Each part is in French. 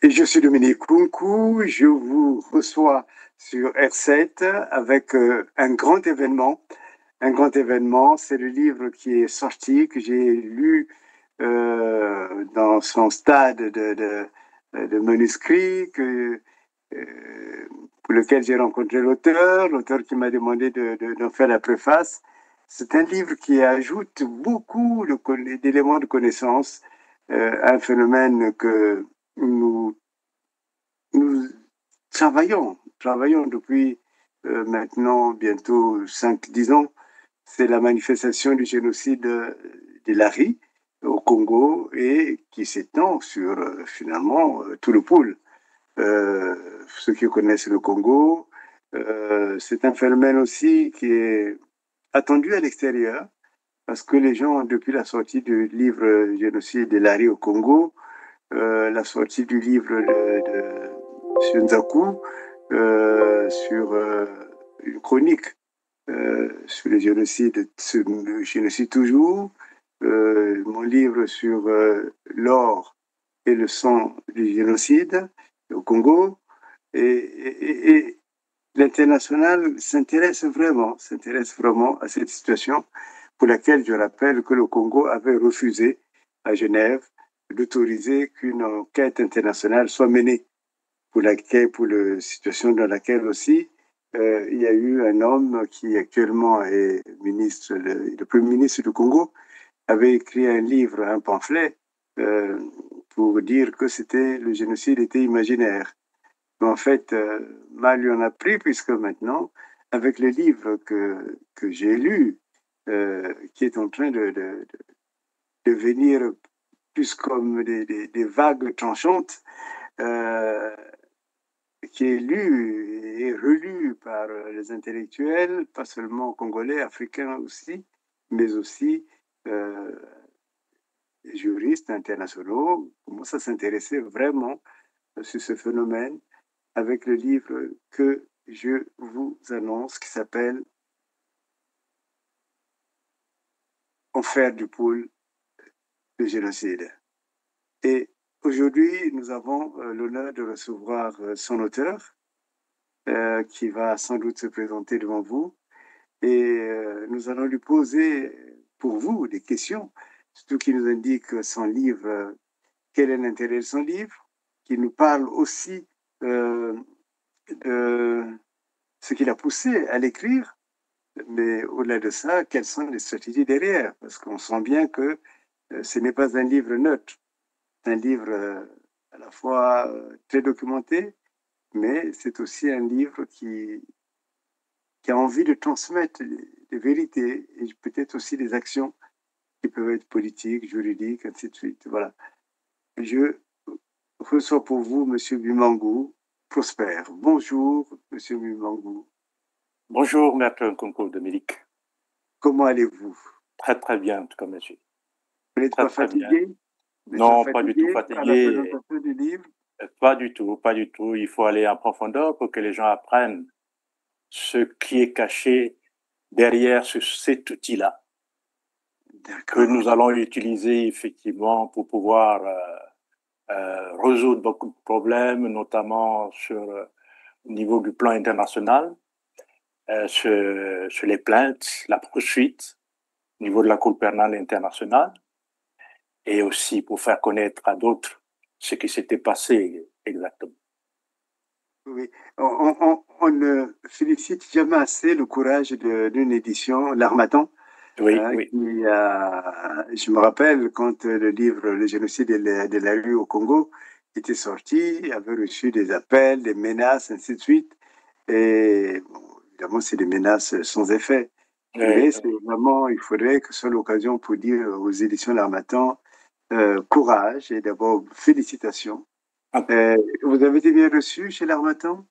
Et je suis Dominique Kunku, je vous reçois sur R7 avec un grand événement. Un grand événement, c'est le livre qui est sorti, que j'ai lu dans son stade de manuscrit, pour lequel j'ai rencontré l'auteur qui m'a demandé d'en faire la préface. C'est un livre qui ajoute beaucoup d'éléments de connaissance à un phénomène que nous nous travaillons depuis maintenant bientôt 5-10 ans. C'est la manifestation du génocide de l'Ari au Congo et qui s'étend sur finalement tout le pôle. Ceux qui connaissent le Congo, c'est un phénomène aussi qui est attendu à l'extérieur parce que les gens, depuis la sortie du livre Génocide de l'Ari au Congo, la sortie du livre de Shunzaku sur une chronique sur le génocide toujours, mon livre sur l'or et le sang du génocide au Congo, et l'international s'intéresse vraiment à cette situation pour laquelle je rappelle que le Congo avait refusé à Genève d'autoriser qu'une enquête internationale soit menée pour la situation dans laquelle aussi il y a eu un homme qui actuellement est le premier ministre du Congo, avait écrit un livre, un pamphlet, pour dire que le génocide était imaginaire. Mais en fait, mal lui en a pris, puisque maintenant, avec le livre que j'ai lu, qui est en train de venir plus comme des vagues tranchantes, qui est lu et relu par les intellectuels, pas seulement congolais, africains aussi, mais aussi les juristes internationaux, commencent à s'intéresser vraiment sur ce phénomène avec le livre que je vous annonce qui s'appelle Enfer du pôle, le génocide. Et aujourd'hui, nous avons l'honneur de recevoir son auteur, qui va sans doute se présenter devant vous. Et nous allons lui poser pour vous des questions, surtout qui nous indique son livre, quel est l'intérêt de son livre, qui nous parle aussi de ce qui l'a poussé à l'écrire, mais au-delà de ça, quelles sont les stratégies derrière, parce qu'on sent bien que ce n'est pas un livre neutre, c'est un livre à la fois très documenté, mais c'est aussi un livre qui a envie de transmettre des vérités et peut-être aussi des actions qui peuvent être politiques, juridiques, ainsi de suite. Voilà. Je reçois pour vous M. Bimangou Prosper. Bonjour, M. Bimangou. Bonjour, Maître Nkunku Dominique. Comment allez-vous? Très, très bien, en tout cas, monsieur. Vous n'êtes Très, pas très bien. fatigué? Non, pas du tout par la fatigué. présentation du livre? Pas du tout, pas du tout. Il faut aller en profondeur pour que les gens apprennent ce qui est caché derrière cet outil-là, que nous allons utiliser effectivement pour pouvoir résoudre beaucoup de problèmes, notamment au niveau du plan international, sur les plaintes, la poursuite au niveau de la Cour pénale internationale, et aussi pour faire connaître à d'autres ce qui s'était passé exactement. Oui, on ne félicite jamais assez le courage d'une édition, l'Harmattan. Oui, oui. Je me rappelle quand le livre Le génocide de la rue au Congo était sorti, avait reçu des appels, des menaces, ainsi de suite. Et bon, évidemment, c'est des menaces sans effet. Mais c'est vraiment, il faudrait que ce soit l'occasion pour dire aux éditions L'Harmattan, courage et d'abord félicitations. Vous avez été bien reçu chez l'Harmattan?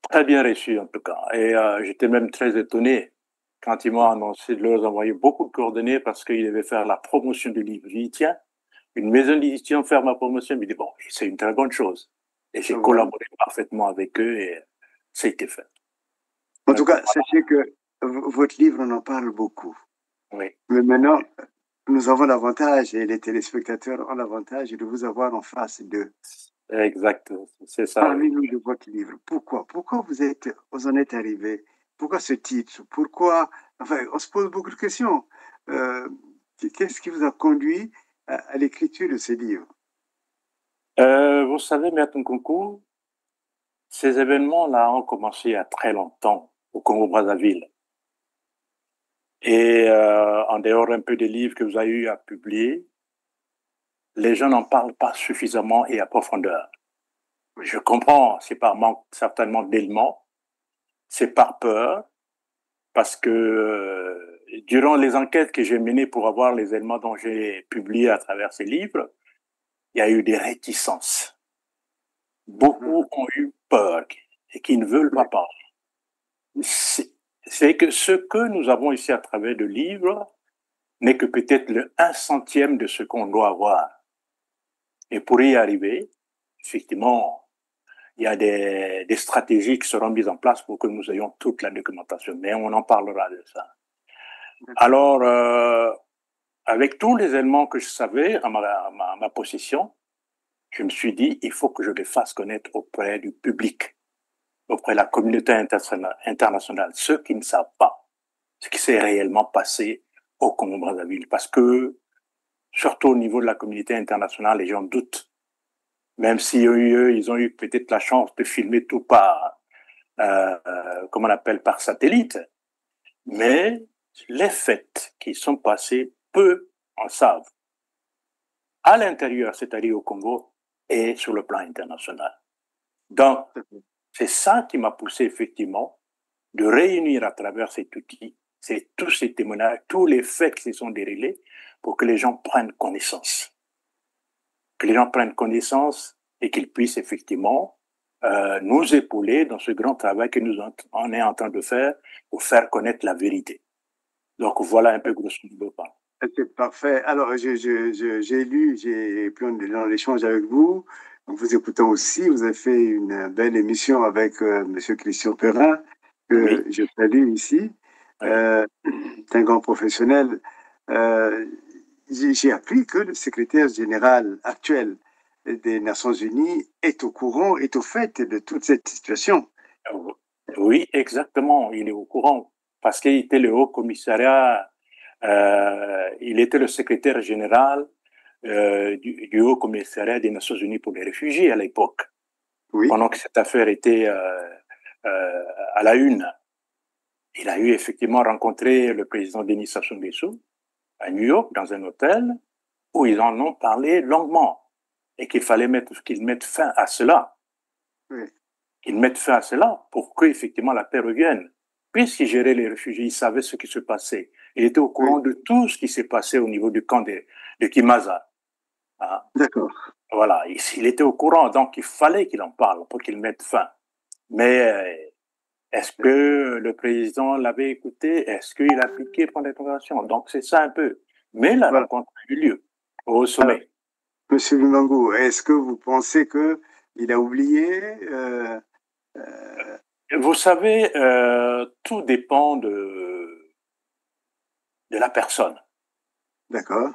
Très bien reçu en tout cas. Et j'étais même très étonné quand ils m'ont annoncé de leur envoyer beaucoup de coordonnées parce qu'ils devaient faire la promotion du livre. J'ai dit, tiens, une maison d'édition faire ma promotion. Je me dis, bon, c'est une très bonne chose. Et j'ai collaboré parfaitement avec eux et ça a été fait. En tout cas, sachez que votre livre, on en parle beaucoup. Oui. Mais maintenant, nous avons l'avantage, et les téléspectateurs ont l'avantage de vous avoir en face d'eux. Exact, c'est ça. Oui. Parlez-nous de votre livre. Pourquoi vous en êtes arrivé? Pourquoi ce titre? Pourquoi? Enfin, on se pose beaucoup de questions. Euh, Qu'est-ce qui vous a conduit à l'écriture de ce livre? Vous savez, Maître Nkunku, ces événements-là ont commencé il y a très longtemps au Congo-Brazzaville. Et en dehors un peu des livres que vous avez eu à publier, les gens n'en parlent pas suffisamment et à profondeur. Je comprends, c'est par manque certainement d'éléments, c'est par peur, parce que durant les enquêtes que j'ai menées pour avoir les éléments dont j'ai publié à travers ces livres, il y a eu des réticences. Beaucoup ont eu peur et qui ne veulent pas parler. C'est que ce que nous avons ici à travers le livre n'est que peut-être le 1/100e de ce qu'on doit avoir. Et pour y arriver, effectivement, il y a des stratégies qui seront mises en place pour que nous ayons toute la documentation, mais on en parlera de ça. Alors, avec tous les éléments que je savais à ma possession, je me suis dit, il faut que je les fasse connaître auprès du public, auprès de la communauté internationale, ceux qui ne savent pas ce qui s'est réellement passé au Congo-Brazzaville. Parce que, surtout au niveau de la communauté internationale, les gens doutent. Même si eux, ils ont eu peut-être la chance de filmer tout par, comment on appelle, par satellite. Mais les faits qui sont passés, peu en savent. À l'intérieur, c'est-à-dire au Congo, et sur le plan international. Donc, c'est ça qui m'a poussé effectivement de réunir à travers cet outil tous ces témoignages, tous les faits qui se sont déroulés pour que les gens prennent connaissance. Que les gens prennent connaissance et qu'ils puissent effectivement nous épauler dans ce grand travail que nous on est en train de faire pour faire connaître la vérité. Donc voilà un peu grosso modo. C'est parfait. Alors, j'ai lu, j'ai pu dans l'échange avec vous. En vous écoutant aussi, vous avez fait une belle émission avec Monsieur Christian Perrin, que Oui. je salue ici. Oui. C'est un grand professionnel. Euh, j'ai appris que le secrétaire général actuel des Nations Unies est au courant, est au fait de toute cette situation. Oui, exactement. Il est au courant parce qu'il était le haut commissariat, il était le secrétaire général du haut commissariat des Nations Unies pour les réfugiés à l'époque, Oui, pendant que cette affaire était à la une. Il a eu effectivement rencontré le président Denis Sassou Nguesso à New York dans un hôtel où ils en ont parlé longuement et qu'il fallait qu'ils mettent fin à cela. oui. Qu'ils mettent fin à cela pour que effectivement la paix revienne. Puisqu'il gérait les réfugiés, il savait ce qui se passait. Il était au courant de tout ce qui s'est passé au niveau du camp de Kimaza. Hein. D'accord. Voilà, il était au courant, donc il fallait qu'il en parle pour qu'il mette fin. Mais est-ce que le président l'avait écouté? Est-ce qu'il a appliqué pour l'intervention? Donc c'est ça un peu. Mais la Voilà. rencontre a eu lieu au sommet. Alors, Monsieur Lumango, est-ce que vous pensez qu'il a oublié Vous savez, tout dépend de la personne. D'accord.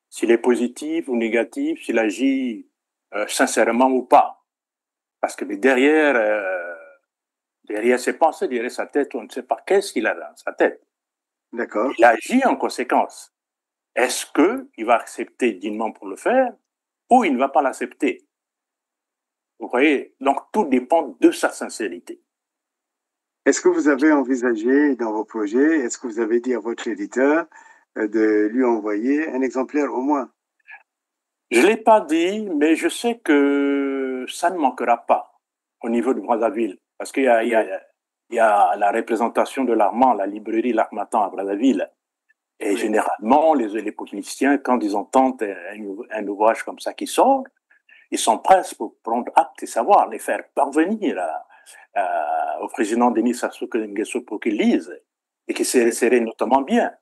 S'il est positif ou négatif, s'il agit sincèrement ou pas. Parce que derrière ses pensées, derrière sa tête, on ne sait pas qu'est-ce qu'il a dans sa tête. D'accord. Il agit en conséquence. Est-ce qu'il va accepter dignement pour le faire ou il ne va pas l'accepter? Vous voyez? Donc, tout dépend de sa sincérité. Est-ce que vous avez envisagé dans vos projets, est-ce que vous avez dit à votre éditeur de lui envoyer un exemplaire au moins? Je ne l'ai pas dit, mais je sais que ça ne manquera pas au niveau de Brazzaville. Parce qu'il y a la représentation de l'Armand, la librairie L'Armatan à Brazzaville. Et Oui. généralement, les politiciens, quand ils entendent un ouvrage comme ça qui sort, ils sont prêts pour prendre acte et savoir, les faire parvenir au président Denis Sassou Nguesso pour qu'il lise et qu'il serait notamment bien.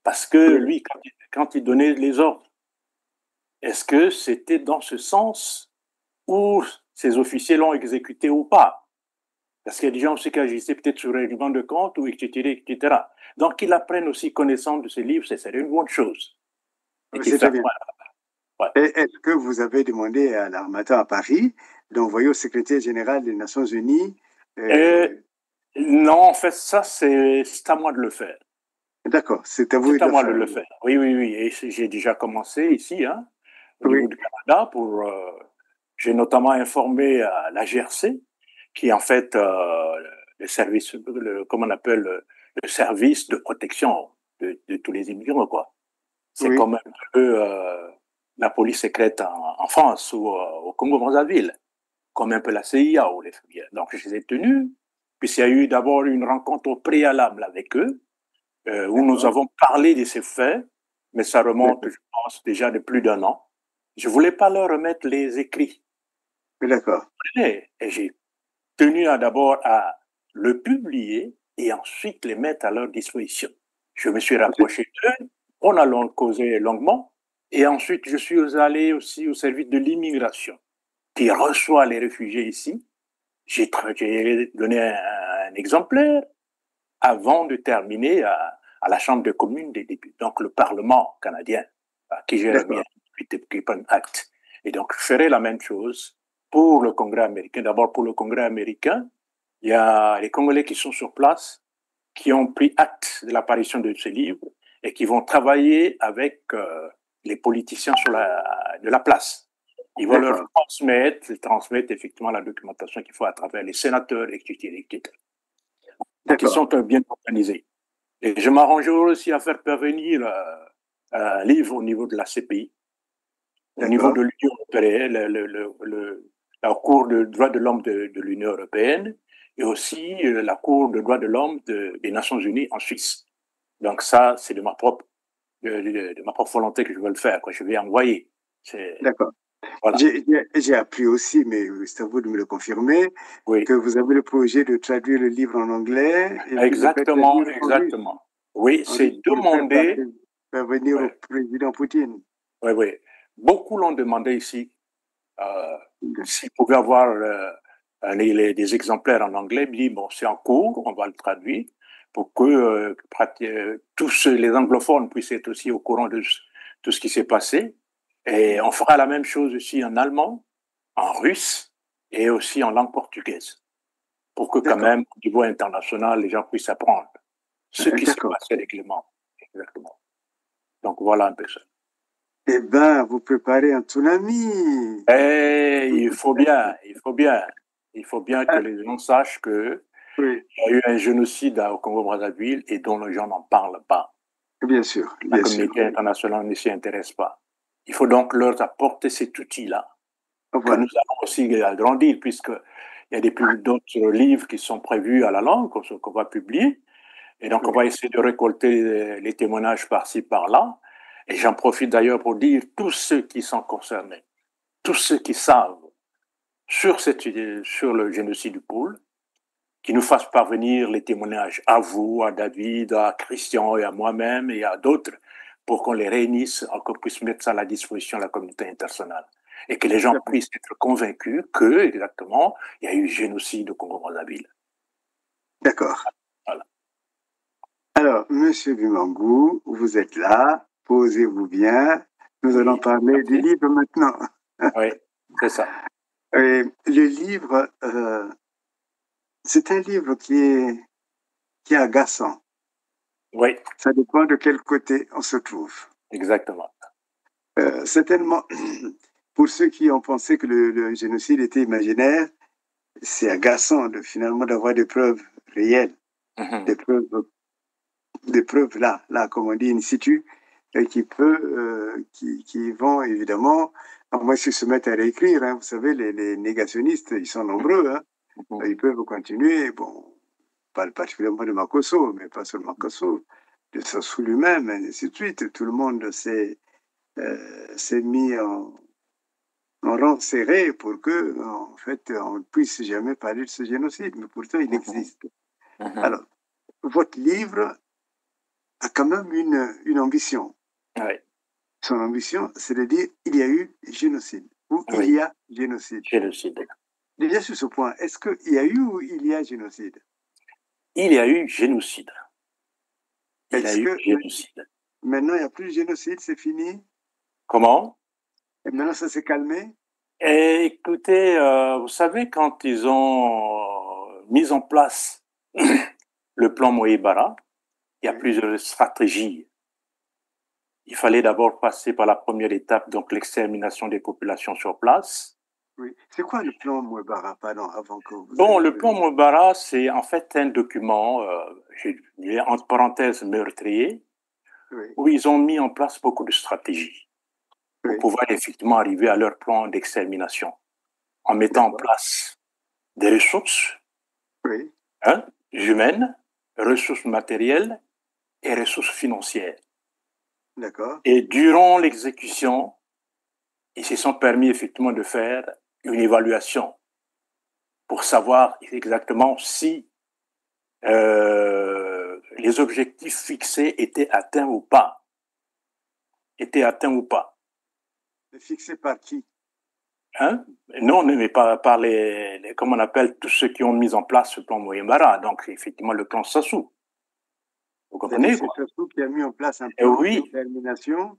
Parce que lui, quand il donnait les ordres, est-ce que c'était dans ce sens où ces officiers l'ont exécuté ou pas? Parce qu'il y a des gens aussi qui agissaient peut-être sur le règlement de compte ou etc., etc. Donc, qu'ils apprennent aussi connaissance de ces livres, c'est une bonne chose. Et qu'ils C'est très fassent bien. Ouais. Et est-ce que vous avez demandé à l'armateur à Paris d'envoyer au secrétaire général des Nations Unies Et non, en fait, ça, c'est à moi de le faire. D'accord, c'est à vous C'est de à le moi de faire. le faire. Oui, oui, oui. Et j'ai déjà commencé ici, hein, au niveau Oui, du Canada, j'ai notamment informé la GRC, qui est en fait le service, comment on appelle, le service de protection de tous les immigrants, quoi. C'est oui, comme un peu la police secrète en France ou au Congo-Brazzaville, comme un peu la CIA ou les FBI. Donc, je les ai tenus. Puis, il y a eu d'abord une rencontre au préalable avec eux, où nous d'accord, avons parlé de ces faits, mais ça remonte, d'accord, je pense, déjà de plus d'un an. Je ne voulais pas leur remettre les écrits. d'accord, Et j'ai tenu d'abord à le publier et ensuite les mettre à leur disposition. Je me suis rapproché d'eux, on a causé longuement, et ensuite je suis allé aussi au service de l'immigration qui reçoit les réfugiés ici. J'ai donné un exemplaire avant de terminer à la Chambre des communes des députés, donc le Parlement canadien, à qui j'ai remis un d'accord, acte. Et donc, je ferai la même chose pour le Congrès américain. D'abord, pour le Congrès américain, il y a les Congolais qui sont sur place, qui ont pris acte de l'apparition de ce livre et qui vont travailler avec les politiciens de la place. Ils vont leur d'accord, transmettre effectivement la documentation qu'il faut à travers les sénateurs, etc. Donc, ils d'accord, sont bien organisés. Et je m'arrangerai aussi à faire parvenir un livre au niveau de la CPI, au niveau d'accord, de l'Union européenne, la Cour de droits de l'homme de l'Union européenne, et aussi la Cour de droits de l'homme des Nations unies en Suisse. Donc ça, c'est de ma propre volonté que je veux le faire, que je vais envoyer. d'accord. Voilà. J'ai appris aussi, mais c'est à vous de me le confirmer, Oui, que vous avez le projet de traduire le livre en anglais et puis de faire exactement, traduire exactement. Oui, en c'est russe pour le faire demandé. parvenir au Ouais, président Poutine. ouais, ouais. Beaucoup l'ont demandé ici. S'il pouvait avoir des exemplaires en anglais, il dit, bon, c'est en cours, on va le traduire pour que tous les anglophones puissent être aussi au courant de tout ce qui s'est passé. Et on fera la même chose aussi en allemand, en russe et aussi en langue portugaise pour que quand D'accord, même, au niveau international, les gens puissent apprendre ce qui s'est d'accord. passé règlement. Exactement. Donc voilà un peu ça. Eh bien, vous préparez un tsunami. Et il faut bien que Ah, les gens sachent qu'il oui, y a eu un génocide au Congo-Brazzaville et dont les gens n'en parlent pas. bien sûr, La bien sûr. communauté internationale ne s'y intéresse pas. Il faut donc leur apporter cet outil-là, que nous Voilà. allons aussi agrandir, puisqu'il y a d'autres livres qui sont prévus à la langue, qu'on va publier. Et donc, on Oui, va essayer de récolter les témoignages par-ci, par-là. Et j'en profite d'ailleurs pour dire tous ceux qui sont concernés, tous ceux qui savent sur le génocide du pôle, qui nous fassent parvenir les témoignages à vous, à David, à Christian et à moi-même et à d'autres, pour qu'on les réunisse, qu'on puisse mettre ça à la disposition de la communauté internationale. Et que les gens d'accord. puissent être convaincus que, exactement, il y a eu génocide au Congo-Brazzaville. D'accord. Voilà. Alors, Monsieur Bimangou, vous êtes là, posez-vous bien. Nous allons Oui, parler du merci. livre maintenant. Oui, c'est ça. Le livre, c'est un livre qui est agaçant. Oui, Ça dépend de quel côté on se trouve. exactement. Certainement, pour ceux qui ont pensé que le génocide était imaginaire, c'est agaçant finalement d'avoir des preuves réelles, Mhm, des preuves, des preuves là, comme on dit, in situ, et qui vont évidemment, à moins qu'ils se mettent à réécrire, hein, vous savez, les négationnistes, ils sont nombreux, hein, mhm, ils peuvent continuer, bon, parle particulièrement de Makosso, mais pas seulement Makosso, de Sassou lui-même, et ainsi de suite. Tout le monde s'est mis en rang serré pour que, en fait, on ne puisse jamais parler de ce génocide, mais pourtant il mhm, existe. mhm. Alors, votre livre a quand même une ambition. Oui, Son ambition, c'est de dire il y a eu génocide ou il oui, y a génocide. génocide. Déjà sur ce point, est-ce qu'il y a eu ou il y a génocide? Il y a eu génocide. Il y a Est-ce eu que génocide. maintenant il n'y a plus de génocide, c'est fini? Comment? Et maintenant, ça s'est calmé? Et écoutez, vous savez, quand ils ont mis en place le plan Moïbara, il y a Oui. plusieurs stratégies. Il fallait d'abord passer par la première étape, donc l'extermination des populations sur place. Oui. C'est quoi le plan Mouebara, pardon, avant que vous Bon, alliez le plus plan loin? Moïbara, c'est en fait un document, je dirais entre parenthèses meurtrier, Oui, où ils ont mis en place beaucoup de stratégies pour oui, pouvoir effectivement arriver à leur plan d'extermination, en mettant en d'accord. place des ressources, Oui, hein, humaines, ressources matérielles et ressources financières. d'accord. Et durant l'exécution, ils se sont permis effectivement de faire une évaluation pour savoir exactement si les objectifs fixés étaient atteints ou pas. Étaient atteints ou pas. Fixé par qui? Hein? Non, mais pas par comment on appelle, tous ceux qui ont mis en place ce plan Moyembara, donc effectivement le plan Sassou. Vous C'est-à-dire comprenez, c'est quoi? Sassou qui a mis en place un Et plan oui, d'extermination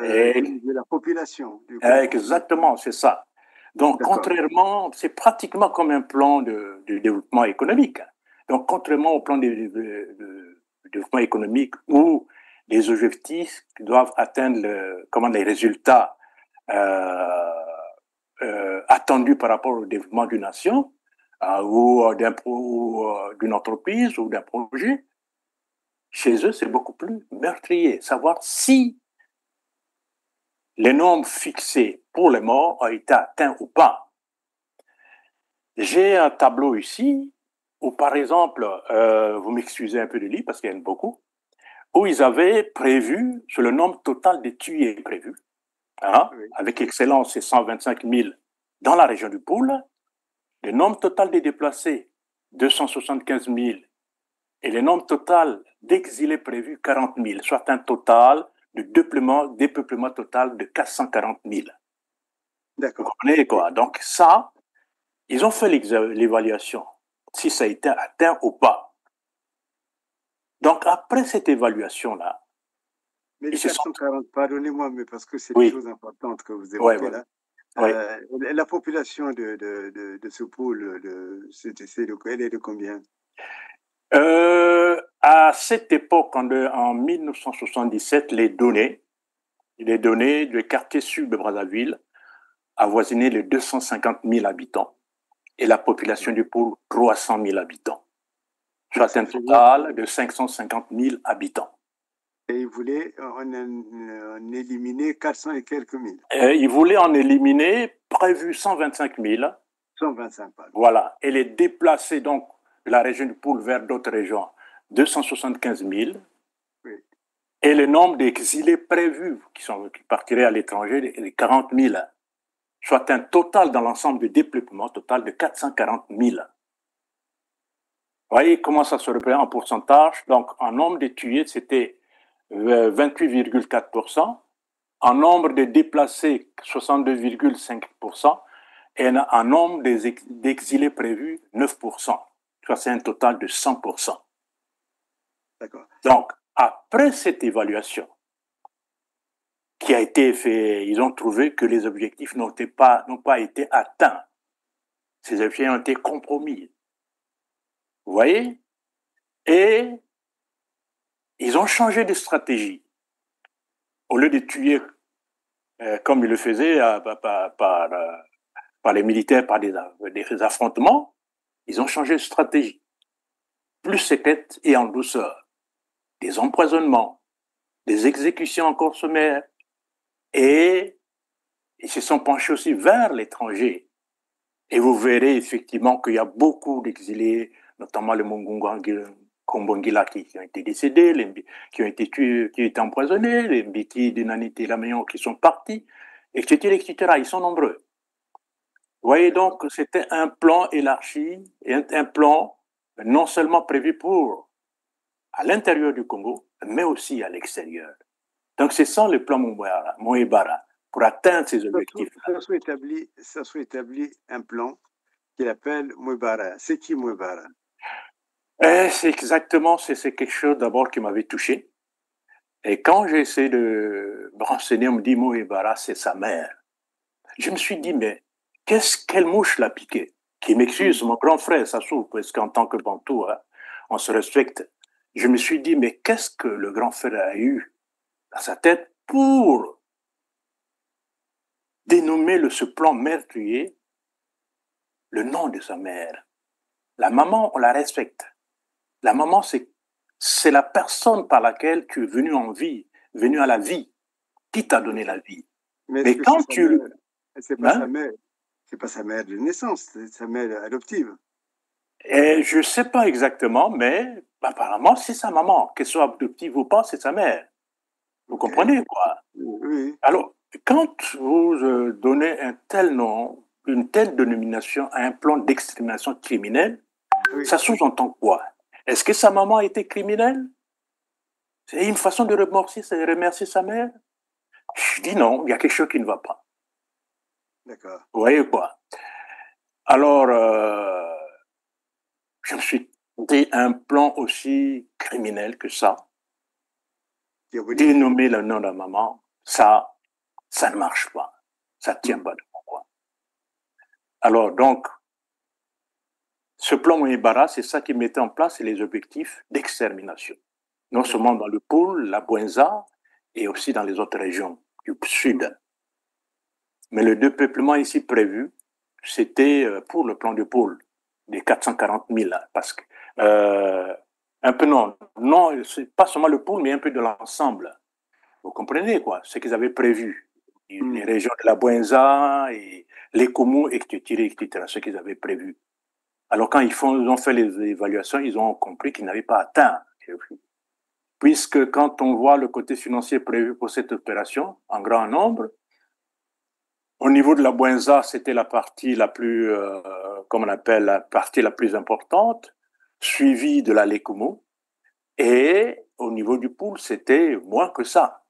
et de la population du Congo. exactement, c'est ça. Donc, D'accord. contrairement, c'est pratiquement comme un plan de développement économique. Donc, contrairement au plan de développement économique où les objectifs doivent atteindre comment, les résultats euh, attendus par rapport au développement d'une nation ou d'une entreprise ou d'un projet, chez eux, c'est beaucoup plus meurtrier. Savoir si les normes fixées pour les morts ont été atteints ou pas. J'ai un tableau ici où, par exemple, vous m'excusez un peu de lire parce qu'il y en a beaucoup, où ils avaient prévu, sur le nombre total de tués prévus, hein, Oui, avec excellence, c'est 125 000 dans la région du Poule, le nombre total des déplacés, 275 000, et le nombre total d'exilés prévus, 40 000, soit un total de dépeuplement total de 440 000. Vous d'accord. comprenez Et, quoi? Donc ça, ils ont fait l'évaluation, si ça a été atteint ou pas. Donc après cette évaluation-là, mais ils les se sont... 440, pardonnez-moi, mais parce que c'est des Oui, choses importantes que vous oui, évoquez oui, là. oui. La population de ce pôle, elle est de combien? À cette époque, en 1977, les données du quartier sud de Brazzaville avoisinaient les 250 000 habitants et la population du pôle 300 000 habitants, Donc soit ça un fait bien. total de 550 000 habitants. Et ils voulaient en éliminer 400 et quelques mille. Ils voulaient en éliminer prévu 125 000, 125, pardon. voilà, et les déplacer donc de la région du Pôle vers d'autres régions, 275 000, Oui, et le nombre d'exilés prévus qui partiraient à l'étranger, les 40 000, soit un total dans l'ensemble du développement total de 440 000. Vous voyez comment ça se représente en pourcentage? Donc, en nombre de tués, c'était 28,4%. En nombre de déplacés, 62,5%. Et en nombre d'exilés prévus, 9%. Soit c'est un total de 100%. d'accord. Donc, après cette évaluation qui a été faite, ils ont trouvé que les objectifs n'ont pas été atteints. Ces objectifs ont été compromis. Vous voyez? Et ils ont changé de stratégie. Au lieu de tuer comme ils le faisaient par les militaires, par des affrontements, ils ont changé de stratégie. Plus c'était et en douceur. Des empoisonnements, des exécutions encore sommaires, et ils se sont penchés aussi vers l'étranger. Et vous verrez effectivement qu'il y a beaucoup d'exilés, notamment les Kombongila qui ont été décédés, les qui ont été tués, qui ont été empoisonnés, les Mbiti, les Nanité, Lamayon qui sont partis, etc., etc. Ils sont nombreux. Vous voyez D'accord. donc, c'était un plan élargi et un plan non seulement prévu pour à l'intérieur du Congo, mais aussi à l'extérieur. Donc, c'est ça le plan Moebara pour atteindre ces objectifs-là. Ça soit établi un plan qu'il appelle Mouebara. C'est qui Mouebara? C'est quelque chose d'abord qui m'avait touché. Et quand j'ai essayé de me renseigner, on me dit Moebara, c'est sa mère. je me suis dit, mais quelle mouche l'a piqué? Qui m'excuse, mon grand frère, ça s'ouvre, parce qu'en tant que Bantou, hein, on se respecte. Je me suis dit, mais qu'est-ce que le grand frère a eu dans sa tête pour dénommer ce plan meurtrier le nom de sa mère? La maman, on la respecte. La maman, c'est la personne par laquelle tu es venu en vie, venu à la vie, qui t'a donné la vie. Mais quand tu... C'est pas sa mère. C'est pas sa mère de naissance, c'est sa mère adoptive. Et je ne sais pas exactement, mais apparemment, c'est sa maman. Qu'elle soit adoptive ou pas, c'est sa mère. Vous comprenez, quoi? Oui. Alors, quand vous donnez un tel nom, une telle dénomination à un plan d'extermination criminelle, oui, ça sous-entend quoi? Est-ce que sa maman était criminelle? C'est une façon de remercier sa mère? Je dis non, il y a quelque chose qui ne va pas. D'accord. Vous voyez quoi? Alors, je me suis dit un plan aussi criminel que ça. Dénommer le nom de la maman, ça ne marche pas. Ça ne tient pas de quoi. Alors, donc, ce plan Moïbara, c'est ça qui mettait en place les objectifs d'extermination. Non seulement dans le pôle, la Bouenza, et aussi dans les autres régions du sud. Mais le dépeuplement ici prévu, c'était pour le plan du pôle, des 440 000, parce que, un peu non, c'est pas seulement le pôle, mais un peu de l'ensemble. Vous comprenez, quoi, ce qu'ils avaient prévu. Les régions de la Bouenza et les Comous, etc., ce qu'ils avaient prévu. Alors, quand ils ont fait les évaluations, ils ont compris qu'ils n'avaient pas atteint. Puisque quand on voit le côté financier prévu pour cette opération, en grand nombre, au niveau de la Bouenza, c'était la partie la plus, comme on appelle, la partie la plus importante, suivie de la Lécomo. Et au niveau du pool, c'était moins que ça.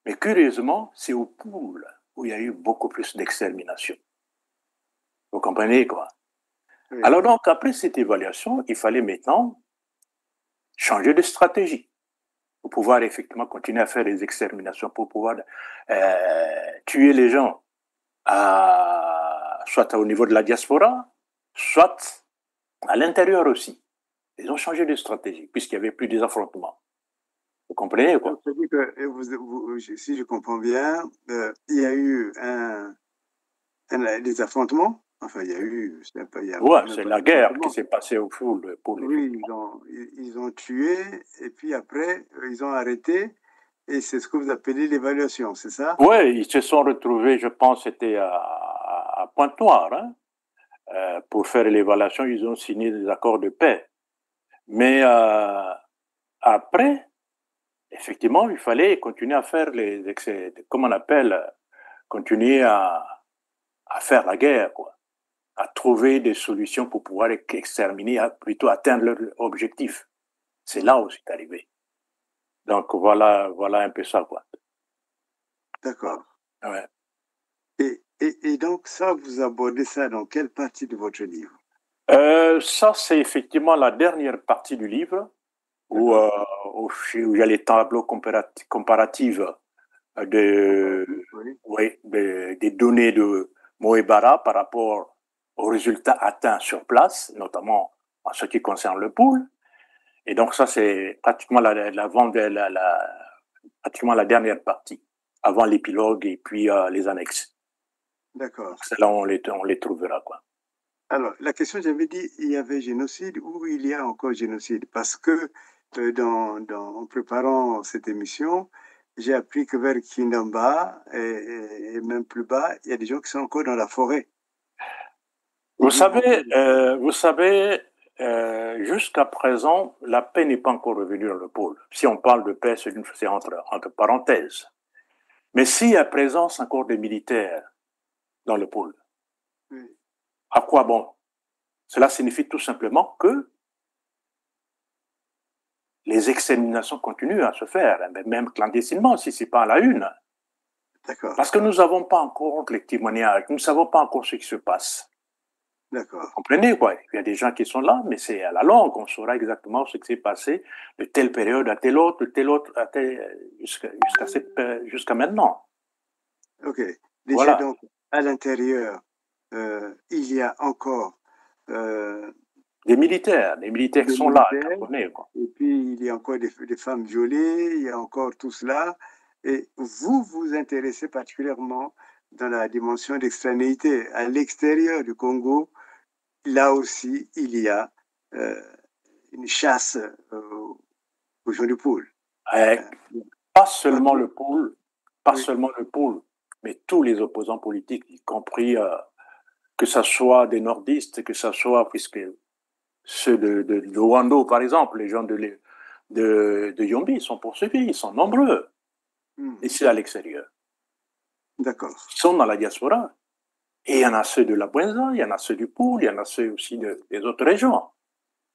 Mais curieusement, c'est au pool où il y a eu beaucoup plus d'extermination. Vous comprenez, quoi? Oui. Alors donc, après cette évaluation, il fallait maintenant changer de stratégie pour pouvoir effectivement continuer à faire des exterminations, pour pouvoir tuer les gens, soit au niveau de la diaspora, soit à l'intérieur aussi. Ils ont changé de stratégie, puisqu'il n'y avait plus des affrontements. Vous comprenez, quoi? C'est-à-dire que, si je comprends bien, il y a eu des affrontements. Enfin, il y a eu... Ouais, c'est la guerre qui s'est passée au fond. Oui, ils ont tué, et puis après, ils ont arrêté, et c'est ce que vous appelez l'évaluation, c'est ça? Oui, ils se sont retrouvés, je pense, c'était à Pointe-Noire, hein, pour faire l'évaluation, ils ont signé des accords de paix. Mais après, effectivement, il fallait continuer à faire comment on appelle, continuer à faire la guerre, quoi, à trouver des solutions pour pouvoir exterminer, plutôt atteindre leur objectif. C'est là où c'est arrivé. Donc voilà un peu ça, quoi. D'accord. Ouais. Et donc ça, vous abordez ça dans quelle partie de votre livre? Ça, c'est effectivement la dernière partie du livre où il y a les tableaux comparatifs des données de Moebara par rapport aux résultats atteints sur place, notamment en ce qui concerne le pool. Et donc ça, c'est pratiquement pratiquement la dernière partie, avant l'épilogue et puis les annexes. D'accord. C'est là où on les trouvera, quoi. Alors, la question, j'avais dit, il y avait génocide ou il y a encore génocide? Parce que en préparant cette émission, j'ai appris que vers Kindamba et même plus bas, il y a des gens qui sont encore dans la forêt. Vous savez, jusqu'à présent, la paix n'est pas encore revenue dans le pôle. Si on parle de paix, c'est entre parenthèses. Mais s'il y a présence encore des militaires dans le pôle, oui, à quoi bon? Cela signifie tout simplement que les exterminations continuent à se faire, même clandestinement, si ce n'est pas à la une. Parce que nous n'avons pas encore les témoignages, nous ne savons pas encore ce qui se passe. D'accord. Vous comprenez, quoi? Il y a des gens qui sont là, mais c'est à la longue, on saura exactement ce qui s'est passé de telle période à telle autre, jusqu'à maintenant. Ok. Déjà, Voilà. donc, à l'intérieur, il y a encore des militaires qui des sont là, militaires, cantonés, quoi. et puis il y a encore des femmes violées, il y a encore tout cela. Et vous vous intéressez particulièrement dans la dimension d'extranéité. À l'extérieur du Congo, là aussi, il y a euh, une chasse aux gens du pôle. Euh, Euh, pas seulement ok, le pôle, pas oui. seulement le pôle, mais tous les opposants politiques, y compris que ce soit des nordistes, que ce soit, puisque ceux de Wando, par exemple, les gens de Yombi sont poursuivis, ils sont nombreux ici à l'extérieur. D'accord, Ils sont dans la diaspora. Et il y en a ceux de la Buenza, il y en a ceux du Pôle, il y en a ceux aussi des autres régions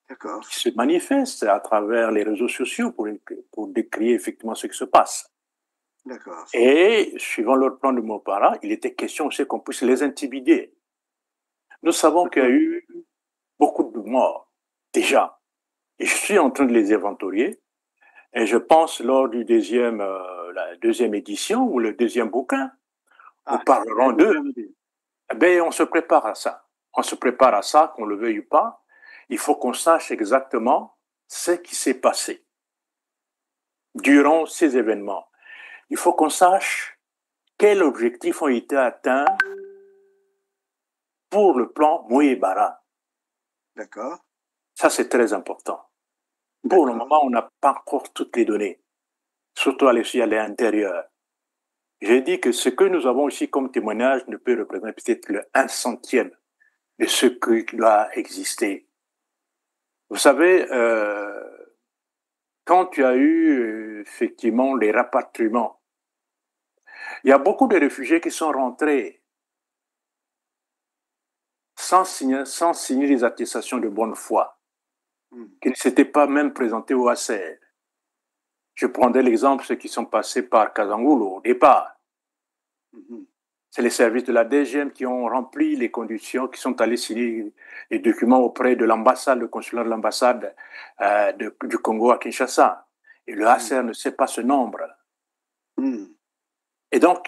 d'accord, qui se manifestent à travers les réseaux sociaux pour décrire effectivement ce qui se passe. d'accord. Et suivant leur plan de Mopara, il était question aussi qu'on puisse les intimider. Nous savons qu'il y a eu beaucoup de morts déjà. Et je suis en train de les inventorier. Et je pense lors la deuxième édition ou le deuxième bouquin, nous Ah, c'est parlerons très d'eux. bien dit. Eh bien, on se prépare à ça. On se prépare à ça, qu'on le veuille ou pas. Il faut qu'on sache exactement ce qui s'est passé durant ces événements. Il faut qu'on sache quels objectifs ont été atteints pour le plan Mouébara. D'accord, Ça, c'est très important. Pour le d'accord. moment, on n'a pas encore toutes les données, surtout à l'intérieur. J'ai dit que ce que nous avons ici comme témoignage ne peut représenter peut-être le 1/100 de ce qui doit exister. Vous savez, quand tu as eu effectivement les rapatriements, il y a beaucoup de réfugiés qui sont rentrés sans signer les attestations de bonne foi, qui ne s'étaient pas même présentés au HCR. Je prendrai l'exemple de ceux qui sont passés par Kazangulu au départ. C'est les services de la DGM qui ont rempli les conditions, qui sont allés signer les documents auprès de l'ambassade, le consulat de l'ambassade du Congo à Kinshasa. Et le HCR ne sait pas ce nombre. Et donc,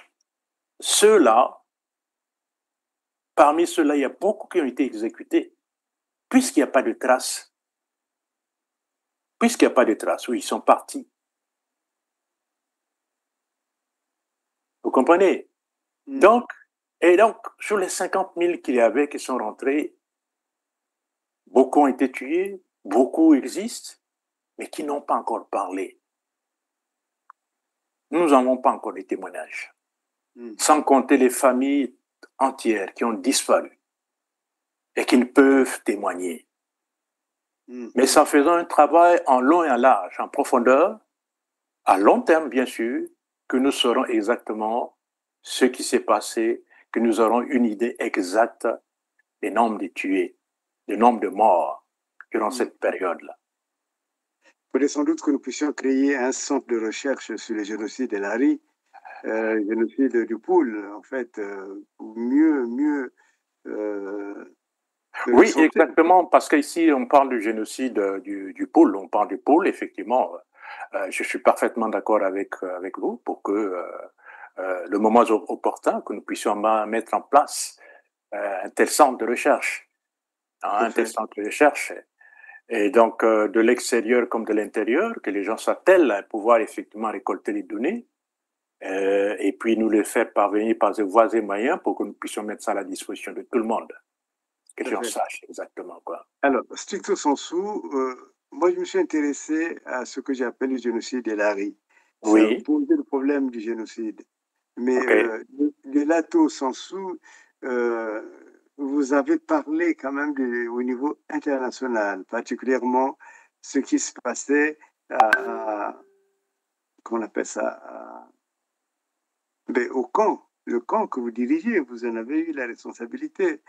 ceux-là, parmi ceux-là, il y a beaucoup qui ont été exécutés, puisqu'il n'y a pas de traces. Puisqu'il n'y a pas de traces, oui, ils sont partis. Vous comprenez? Donc, sur les 50 000 qu'il y avait qui sont rentrés, beaucoup ont été tués, beaucoup existent, mais qui n'ont pas encore parlé. Nous n'avons pas encore des témoignages. Sans compter les familles entières qui ont disparu et qui ne peuvent témoigner. Mais c'est en faisant un travail en long et en large, en profondeur, à long terme, bien sûr, que nous saurons exactement ce qui s'est passé, que nous aurons une idée exacte des nombres de tués, du nombre de morts durant cette période-là. Il faudrait sans doute que nous puissions créer un centre de recherche sur le génocide de l'Ari, le génocide du Poule, en fait, pour mieux le Oui, recenser. exactement, parce qu'ici, on parle du génocide du pôle, on parle du pôle, effectivement. Je suis parfaitement d'accord avec vous pour que le moment opportun, que nous puissions mettre en place un tel centre de recherche. Un tel centre de recherche. Et donc, de l'extérieur comme de l'intérieur, que les gens s'attellent à pouvoir effectivement récolter les données et puis nous les faire parvenir par des voies et moyens pour que nous puissions mettre ça à la disposition de tout le monde. Que les gens sachent exactement quoi. Alors, stricto sensu, moi je me suis intéressé à ce que j'appelle le génocide de l'Ari. Ça a Oui. posé le problème du génocide. Mais Okay. de lato sensu, vous avez parlé quand même au niveau international, particulièrement ce qui se passait comment on appelle ça, au camp, le camp que vous dirigez, vous en avez eu la responsabilité.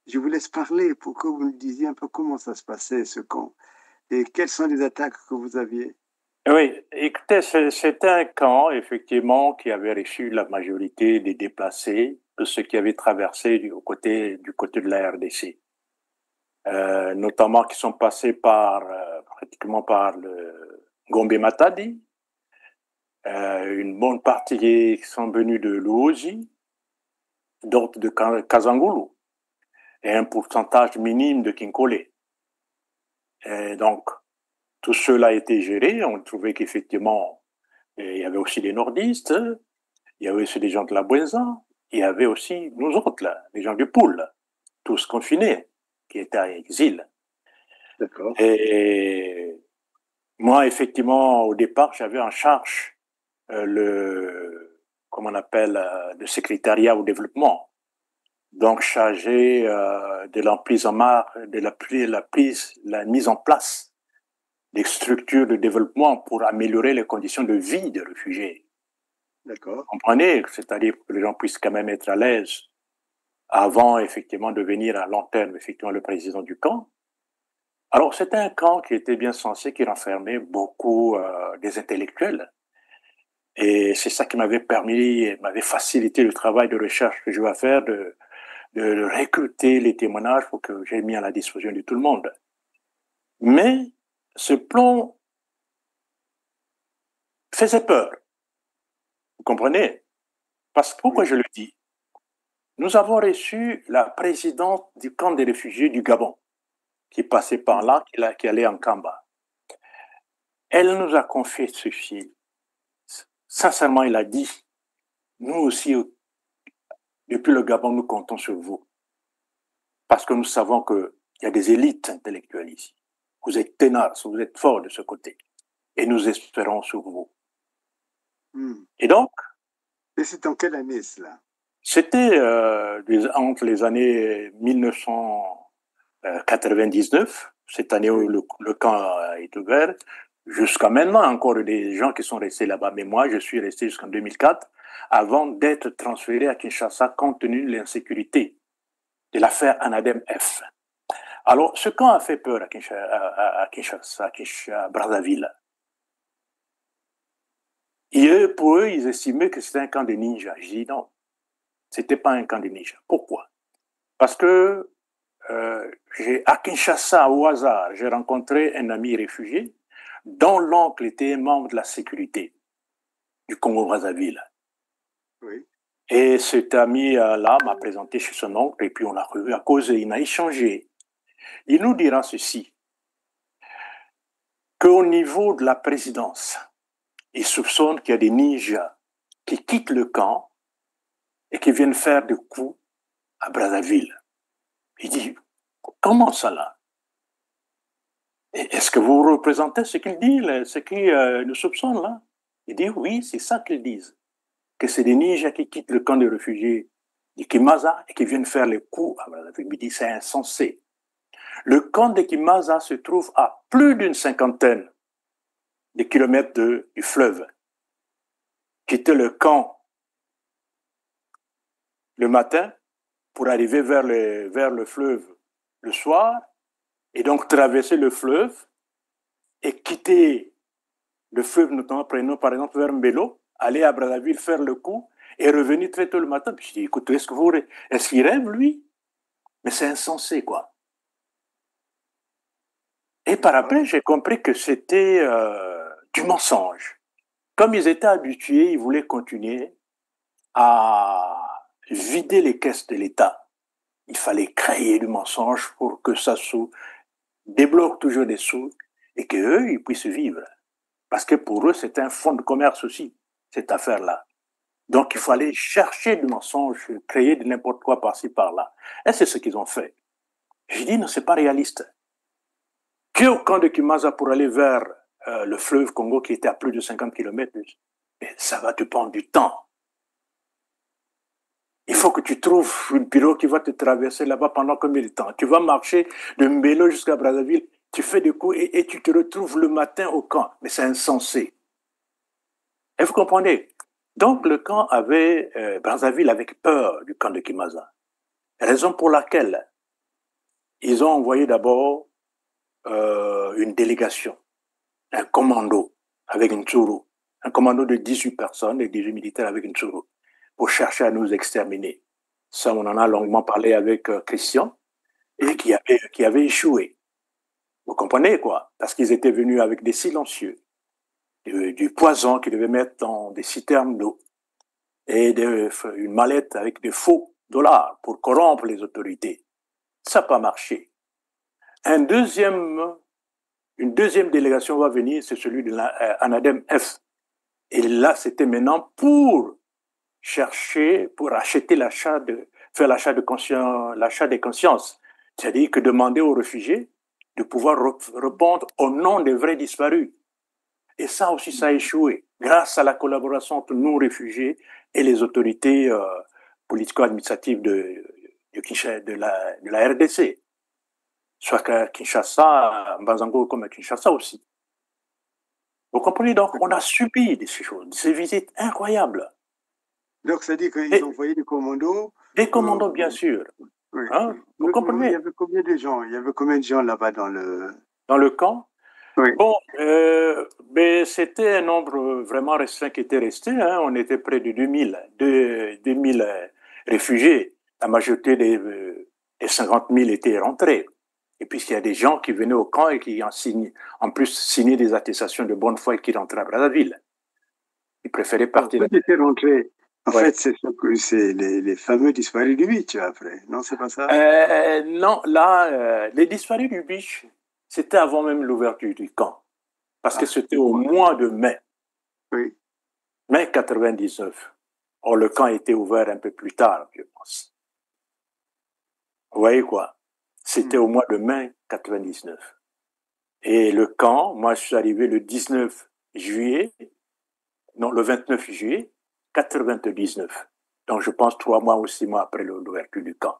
Je vous laisse parler pour que vous nous disiez un peu comment ça se passait, ce camp, et quelles sont les attaques que vous aviez. Oui, écoutez, c'était un camp, effectivement, qui avait reçu la majorité des déplacés, de ceux qui avaient traversé du côté de la RDC. Notamment qui sont passés pratiquement par le Gombe Matadi, une bonne partie qui sont venus de Luoji, d'autres de Kazangulu et un pourcentage minime de Kinkole. Et donc, tout cela a été géré. On trouvait qu'effectivement, il y avait aussi des nordistes, il y avait aussi des gens de la Bouenza, il y avait aussi nous autres, là, les gens du Poul, tous confinés, qui étaient à exil. D'accord. Et moi, effectivement, au départ, j'avais en charge comment on appelle, le secrétariat au développement. Donc, chargé de la mise en place des structures de développement pour améliorer les conditions de vie des réfugiés. D'accord. Vous comprenez? C'est-à-dire que les gens puissent quand même être à l'aise avant, effectivement, de devenir à long terme, effectivement, le président du camp. Alors, c'était un camp qui était bien censé, qui renfermait beaucoup des intellectuels. Et c'est ça qui m'avait facilité le travail de recherche que je vais faire, de recruter les témoignages pour que j'ai mis à la disposition de tout le monde. Mais ce plan faisait peur. Vous comprenez? Parce que pourquoi je le dis? Nous avons reçu la présidente du camp des réfugiés du Gabon, qui passait par là, qui allait en Kamba. Elle nous a confié ceci. Sincèrement, il a dit, nous aussi, depuis le Gabon, nous comptons sur vous. Parce que nous savons qu'il y a des élites intellectuelles ici. Vous êtes tenaces, vous êtes forts de ce côté. Et nous espérons sur vous. Et donc... Et c'est en quelle année cela? C'était entre les années 1999, cette année où le camp est ouvert, jusqu'à maintenant, encore des gens qui sont restés là-bas. Mais moi, je suis resté jusqu'en 2004, avant d'être transféré à Kinshasa compte tenu de l'insécurité de l'affaire Anadem F. Alors, ce camp a fait peur à Kinshasa, à Brazzaville. Et pour eux, ils estimaient que c'était un camp de ninjas. Je dis non. C'était pas un camp de ninjas. Pourquoi? Parce que à Kinshasa, au hasard, j'ai rencontré un ami réfugié dont l'oncle était membre de la sécurité du Congo-Brazzaville. Oui. Et cet ami-là m'a présenté chez son oncle et puis on a revu à cause, il a échangé. Il nous dira ceci, qu'au niveau de la présidence, il soupçonne qu'il y a des ninjas qui quittent le camp et qui viennent faire des coups à Brazzaville. Il dit, comment ça là? Est-ce que vous représentez ce qu'ils disent, ce qu'ils nous soupçonnent là? Il dit, oui, c'est ça qu'ils disent. Que c'est des ninjas qui quittent le camp de réfugiés de Kimaza et qui viennent faire les coups à Brazzaville. Il dit, c'est insensé. Le camp de Kimaza se trouve à plus d'une cinquantaine de kilomètres du fleuve. Quitter le camp le matin pour arriver vers le fleuve le soir, et donc traverser le fleuve et quitter le fleuve, notamment prenons par exemple vers Mbelo, aller à Brazzaville faire le coup et revenir très tôt le matin. Puis je dis, écoute, est-ce qu'il rêve lui? Mais c'est insensé, quoi. Et par après, j'ai compris que c'était du mensonge. Comme ils étaient habitués, ils voulaient continuer à vider les caisses de l'État. Il fallait créer du mensonge pour que ça débloque toujours des sous et qu'eux, ils puissent vivre. Parce que pour eux, c'est un fonds de commerce aussi, cette affaire-là. Donc, il fallait chercher du mensonge, créer de n'importe quoi par-ci, par-là. Et c'est ce qu'ils ont fait. J'ai dit, non, c'est pas réaliste. Que au camp de Kimaza pour aller vers le fleuve Congo qui était à plus de 50 km, ça va te prendre du temps. Il faut que tu trouves une pirogue qui va te traverser là-bas pendant combien de temps? Tu vas marcher de Mbelo jusqu'à Brazzaville, tu fais des coups et tu te retrouves le matin au camp. Mais c'est insensé. Et vous comprenez? Donc le camp Brazzaville avait peur du camp de Kimaza. Raison pour laquelle ils ont envoyé d'abord une délégation, un commando avec une tsuru, un commando de 18 personnes et 18 militaires avec une tsuru, pour chercher à nous exterminer. Ça, on en a longuement parlé avec Christian, et qui avait échoué. Vous comprenez, quoi? Parce qu'ils étaient venus avec des silencieux, du poison qu'ils devaient mettre dans des citernes d'eau, et une mallette avec des faux dollars pour corrompre les autorités. Ça n'a pas marché. Une deuxième délégation va venir, c'est celui de l'ANADEM F. Et là, c'était maintenant pour chercher, pour acheter faire l'achat des consciences. C'est-à-dire que demander aux réfugiés de pouvoir répondre au nom des vrais disparus. Et ça aussi, ça a échoué, grâce à la collaboration entre nous, réfugiés, et les autorités politico-administratives de la RDC. Soit à Kinshasa, à Mbazango comme à Kinshasa aussi. Vous comprenez, donc, on a subi ces choses, ces visites incroyables. Donc, ça dit qu'ils ont envoyé des commandos. Des commandos, bien sûr. Oui. Hein? Vous comprenez? Il y avait combien de gens? Il y avait combien de gens là-bas dans le camp? Oui. Bon, c'était un nombre vraiment restreint qui était resté. Hein. On était près de 2000 réfugiés. La majorité des 50 000 étaient rentrés. Et puis, il y a des gens qui venaient au camp et qui en plus signaient des attestations de bonne foi et qui rentraient à Brazzaville. Ils préféraient partir. Ceux qui étaient rentrés, en fait, c'est les fameux disparus du beach après. Non, c'est pas ça? Non, là, les disparus du beach, c'était avant même l'ouverture du camp. Parce que c'était au mois de mai. Oui. Mai 99. Or, le camp était ouvert un peu plus tard, je pense. Vous voyez quoi? C'était au mois de mai 99. Et le camp, moi, je suis arrivé le 19 juillet, non, le 29 juillet 99. Donc, je pense 3 mois ou 6 mois après l'ouverture du camp.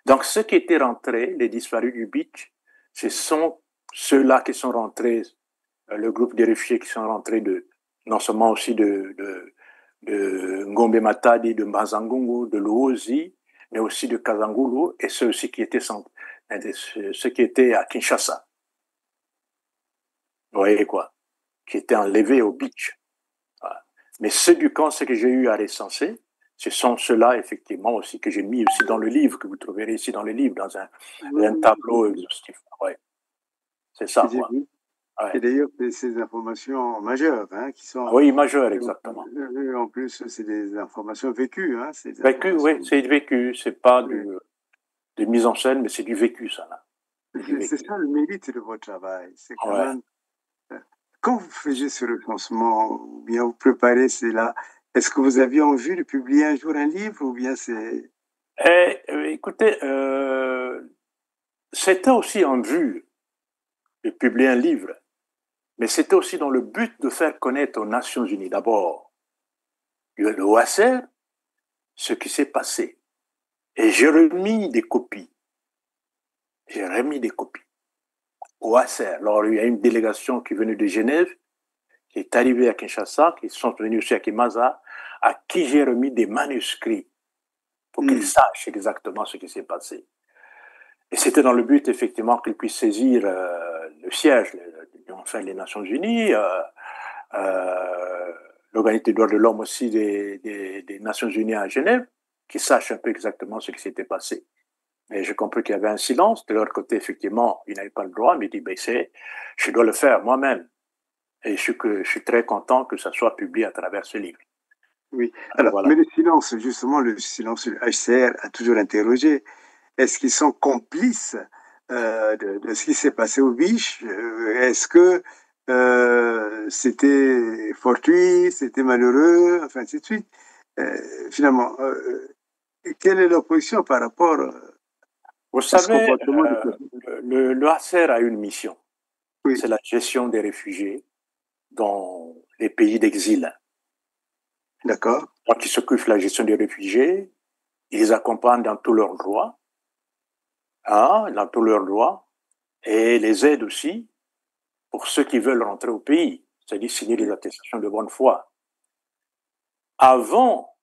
Donc, ceux qui étaient rentrés, les disparus du beach, ce sont ceux-là qui sont rentrés, le groupe des réfugiés qui sont rentrés non seulement aussi de Ngombe Matadi, de Mbazangungu, de Luozi, mais aussi de Kazangulu, et ceux aussi qui étaient à Kinshasa. Vous voyez quoi? Qui étaient enlevés au beach. Voilà. Mais ceux du camp, ce que j'ai eu à recenser, ce sont ceux-là, effectivement, aussi, que j'ai mis aussi dans le livre, que vous trouverez ici dans le livre, dans un tableau exhaustif. Ouais. C'est ça, quoi. Ouais. Et d'ailleurs, c'est ces informations majeures, hein, qui sont... Oui, majeures, exactement. En plus, c'est des informations vécues. Hein, vécu, oui, c'est vécu. C'est pas de mise en scène, mais c'est du vécu, ça. C'est ça le mérite de votre travail. C'est quand même... Quand vous faisiez ce recensement, ou bien vous préparez cela, est-ce que vous aviez envie de publier un jour un livre, ou bien c'est... Écoutez, c'était aussi en vue de publier un livre, mais c'était aussi dans le but de faire connaître aux Nations Unies, d'abord, le OACR, ce qui s'est passé. Et j'ai remis des copies. Au OACR. Alors, il y a une délégation qui venait de Genève, qui est arrivée à Kinshasa, qui sont venus aussi à Kimaza, à qui j'ai remis des manuscrits pour qu'ils sachent exactement ce qui s'est passé. Et c'était dans le but, effectivement, qu'ils puissent saisir le siège, enfin les Nations Unies, l'Organité des droits de l'homme aussi des Nations Unies à Genève, qu'ils sachent un peu exactement ce qui s'était passé. Et j'ai compris qu'il y avait un silence. De leur côté, effectivement, ils n'avaient pas le droit, mais ils disent, je dois le faire moi-même. Et je suis très content que ça soit publié à travers ce livre. Oui, alors, voilà. Mais le silence, justement, le silence du HCR a toujours interrogé. Est-ce qu'ils sont complices de ce qui s'est passé au Biche? Est-ce que c'était fortuit, c'était malheureux, enfin, ainsi de suite? Finalement, quelle est leur position par rapport Vous savez, le HCR a une mission. Oui. C'est la gestion des réfugiés dans les pays d'exil. D'accord. Donc, ils s'occupent de la gestion des réfugiés, ils les accompagnent dans tous leurs droits, et les aident aussi pour ceux qui veulent rentrer au pays, c'est-à-dire signer des attestations de bonne foi. Avant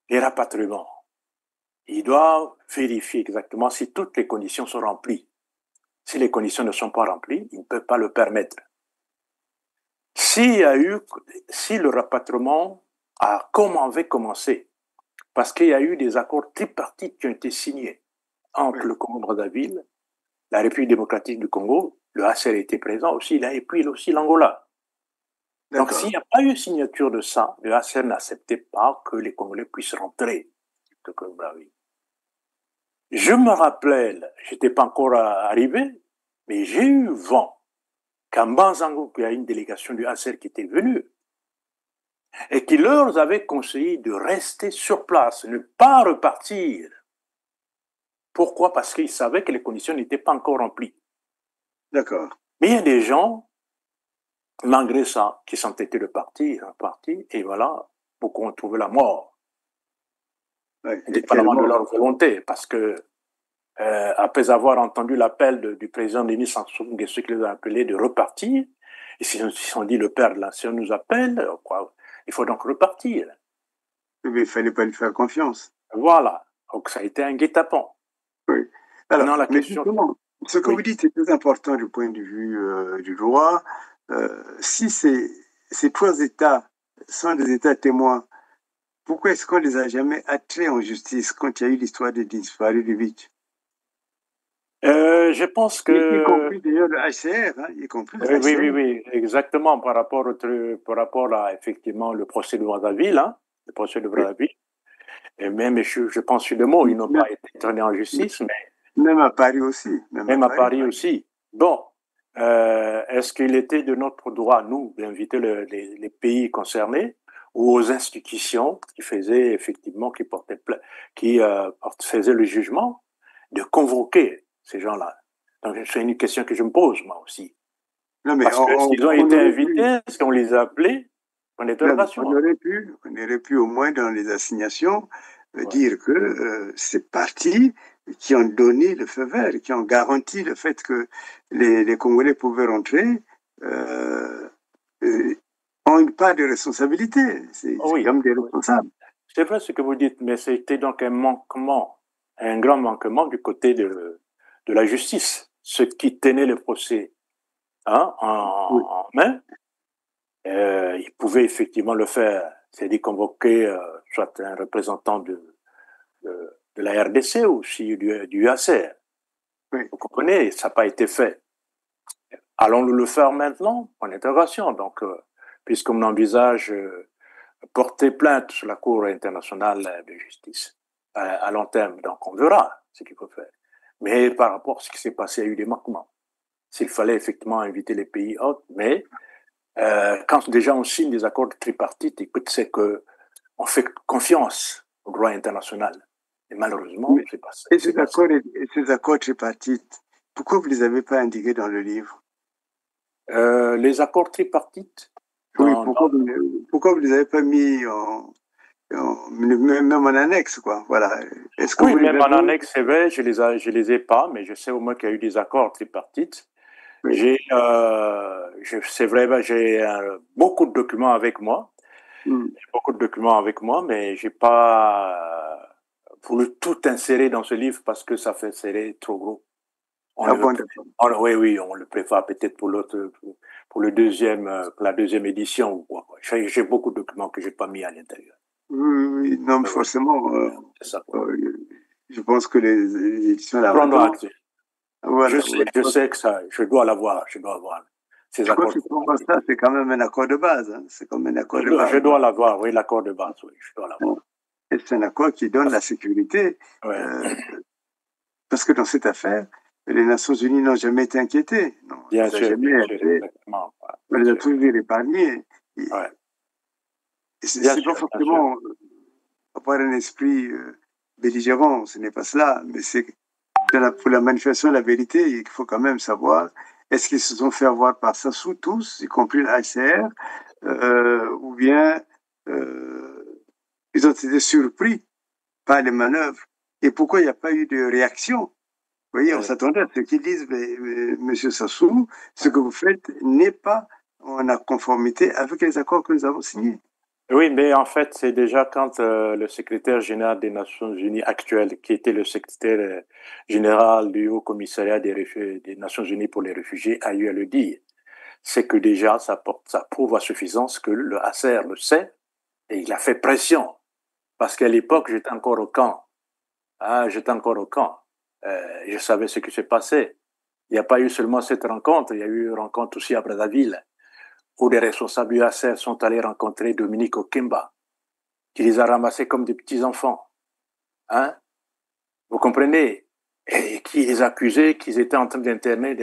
les rapatriements, ils doivent vérifier exactement si toutes les conditions sont remplies. Si les conditions ne sont pas remplies, ils ne peuvent pas le permettre. Si le rapatriement avait commencé, parce qu'il y a eu des accords tripartites qui ont été signés entre le Congo-Brazzaville, la République démocratique du Congo, le HCR était présent aussi, et puis aussi l'Angola. Donc, s'il n'y a pas eu signature de ça, le HCR n'acceptait pas que les Congolais puissent rentrer de Congo-Brazzaville. Je me rappelle, je n'étais pas encore arrivé, mais j'ai eu vent qu'à Mbanzango, il y a une délégation du HCR qui était venue et qui leur avait conseillé de rester sur place, ne pas repartir. Pourquoi? Parce qu'ils savaient que les conditions n'étaient pas encore remplies. D'accord. Mais il y a des gens, malgré ça, qui s'entêtaient de partir, et voilà, beaucoup ont trouvé la mort. Ouais, Indépendamment de leur volonté, parce que après avoir entendu l'appel du président Denis Sassou Nguesso qui les a appelés de repartir, ils se sont dit, le père de la nation nous appelle, quoi, il faut donc repartir. Mais il ne fallait pas lui faire confiance. Voilà, donc ça a été un guet-apens. Oui. Alors, non, la mais question... justement, ce que vous dites est très important du point de vue du droit. Si ces trois États sont des États témoins, pourquoi est-ce qu'on ne les a jamais attirés en justice quand il y a eu l'histoire des disparus du Vic? Je pense que... Y compris d'ailleurs le HCR, hein, y compris le HCR. Oui, exactement, par rapport à effectivement le procès de Brazzaville, hein, le procès de Brazzaville. Et même, je pense sur le mot, ils n'ont pas été traînés en justice, mais... Même à Paris aussi. Même à Paris aussi. Bon, est-ce qu'il était de notre droit, nous, d'inviter les pays concernés ou aux institutions qui faisaient effectivement, qui faisaient le jugement, de convoquer ces gens-là? Donc, c'est une question que je me pose, moi aussi. Non, mais parce que s'ils ont été invités, est-ce qu'on les a appelés? On aurait pu au moins dans les assignations dire que c'est parti qui ont donné le feu vert, qui ont garanti le fait que les Congolais pouvaient rentrer, ont une part de responsabilité. C'est comme des responsables. C'est vrai ce que vous dites, mais c'était donc un manquement, un grand manquement du côté de la justice. Ceux qui tenaient le procès en main, ils pouvaient effectivement le faire, c'est-à-dire convoquer soit un représentant de la RDC ou aussi du ACR. Oui. Vous comprenez, ça n'a pas été fait. Allons-nous le faire maintenant? En interrogation. Donc, puisqu'on envisage porter plainte sur la Cour internationale de justice à long terme, donc on verra ce qu'il faut faire. Mais par rapport à ce qui s'est passé, il y a eu des manquements. S'il fallait effectivement inviter les pays autres, mais quand déjà on signe des accords tripartites, écoute, c'est qu'on fait confiance au droit international. Et malheureusement, c'est pas ça. Et ces accords tripartites, pourquoi vous ne les avez pas indiqués dans le livre? Les accords tripartites? Oui, pourquoi vous ne les avez pas mis même en annexe, quoi. Voilà. Est-ce que même en annexe, c'est vrai, je les ai pas, mais je sais au moins qu'il y a eu des accords tripartites. Oui. C'est vrai, j'ai beaucoup de documents avec moi. Beaucoup de documents avec moi, mais j'ai pas voulu tout insérer dans ce livre parce que ça fait serrer trop gros. Oui, on le prépare peut-être pour pour la deuxième édition ou quoi. J'ai beaucoup de documents que j'ai pas mis à l'intérieur. Oui, non, forcément. Je pense que les éditions Voilà, je sais que ça, je dois l'avoir. Je crois que ça, c'est quand même un accord de base. Hein. C'est comme un accord de base. Je dois l'avoir, oui, l'accord de base, oui, je dois l'avoir. Et c'est un accord qui donne la sécurité. Parce que dans cette affaire, les Nations Unies n'ont jamais été inquiétées. Non, bien sûr, on les a toujours épargnés. C'est pas forcément avoir un esprit belligérant, ce n'est pas cela, mais c'est pour la manifestation de la vérité, il faut quand même savoir, est-ce qu'ils se sont fait avoir par Sassou tous, y compris l'ACR, ou bien ils ont été surpris par les manœuvres. Et pourquoi il n'y a pas eu de réaction? Vous voyez, on s'attendait à ce qu'ils disent, Monsieur Sassou, ce que vous faites n'est pas en conformité avec les accords que nous avons signés. Oui, mais en fait, c'est déjà quand le secrétaire général des Nations Unies actuel, qui était le secrétaire général du Haut Commissariat des Nations Unies pour les réfugiés, a eu à le dire. C'est que déjà, ça prouve à suffisance que le HCR le sait et il a fait pression. Parce qu'à l'époque, j'étais encore au camp. Je savais ce qui s'est passé. Il n'y a pas eu seulement cette rencontre, il y a eu une rencontre aussi à Brazzaville, où des responsables UACR sont allés rencontrer Dominique Okimba, qui les a ramassés comme des petits-enfants. Hein? Vous comprenez? Et qui les accusait qu'ils étaient en train d'interner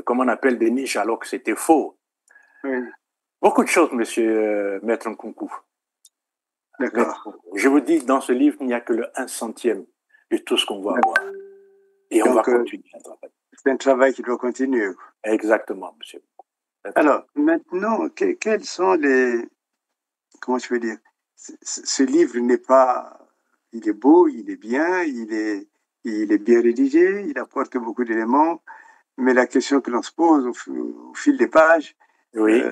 comment on appelle, des niches, alors que c'était faux. Oui. Beaucoup de choses, monsieur Maître Nkunku. D'accord. Je vous dis, dans ce livre, il n'y a que le 1/100 de tout ce qu'on va voir. Et on va continuer à travailler. C'est un travail qui doit continuer. Exactement, monsieur. Alors, maintenant, quels sont les... Comment je peux dire? Ce livre n'est pas... Il est beau, il est bien, il est bien rédigé, il apporte beaucoup d'éléments, mais la question que l'on se pose au fil des pages, oui.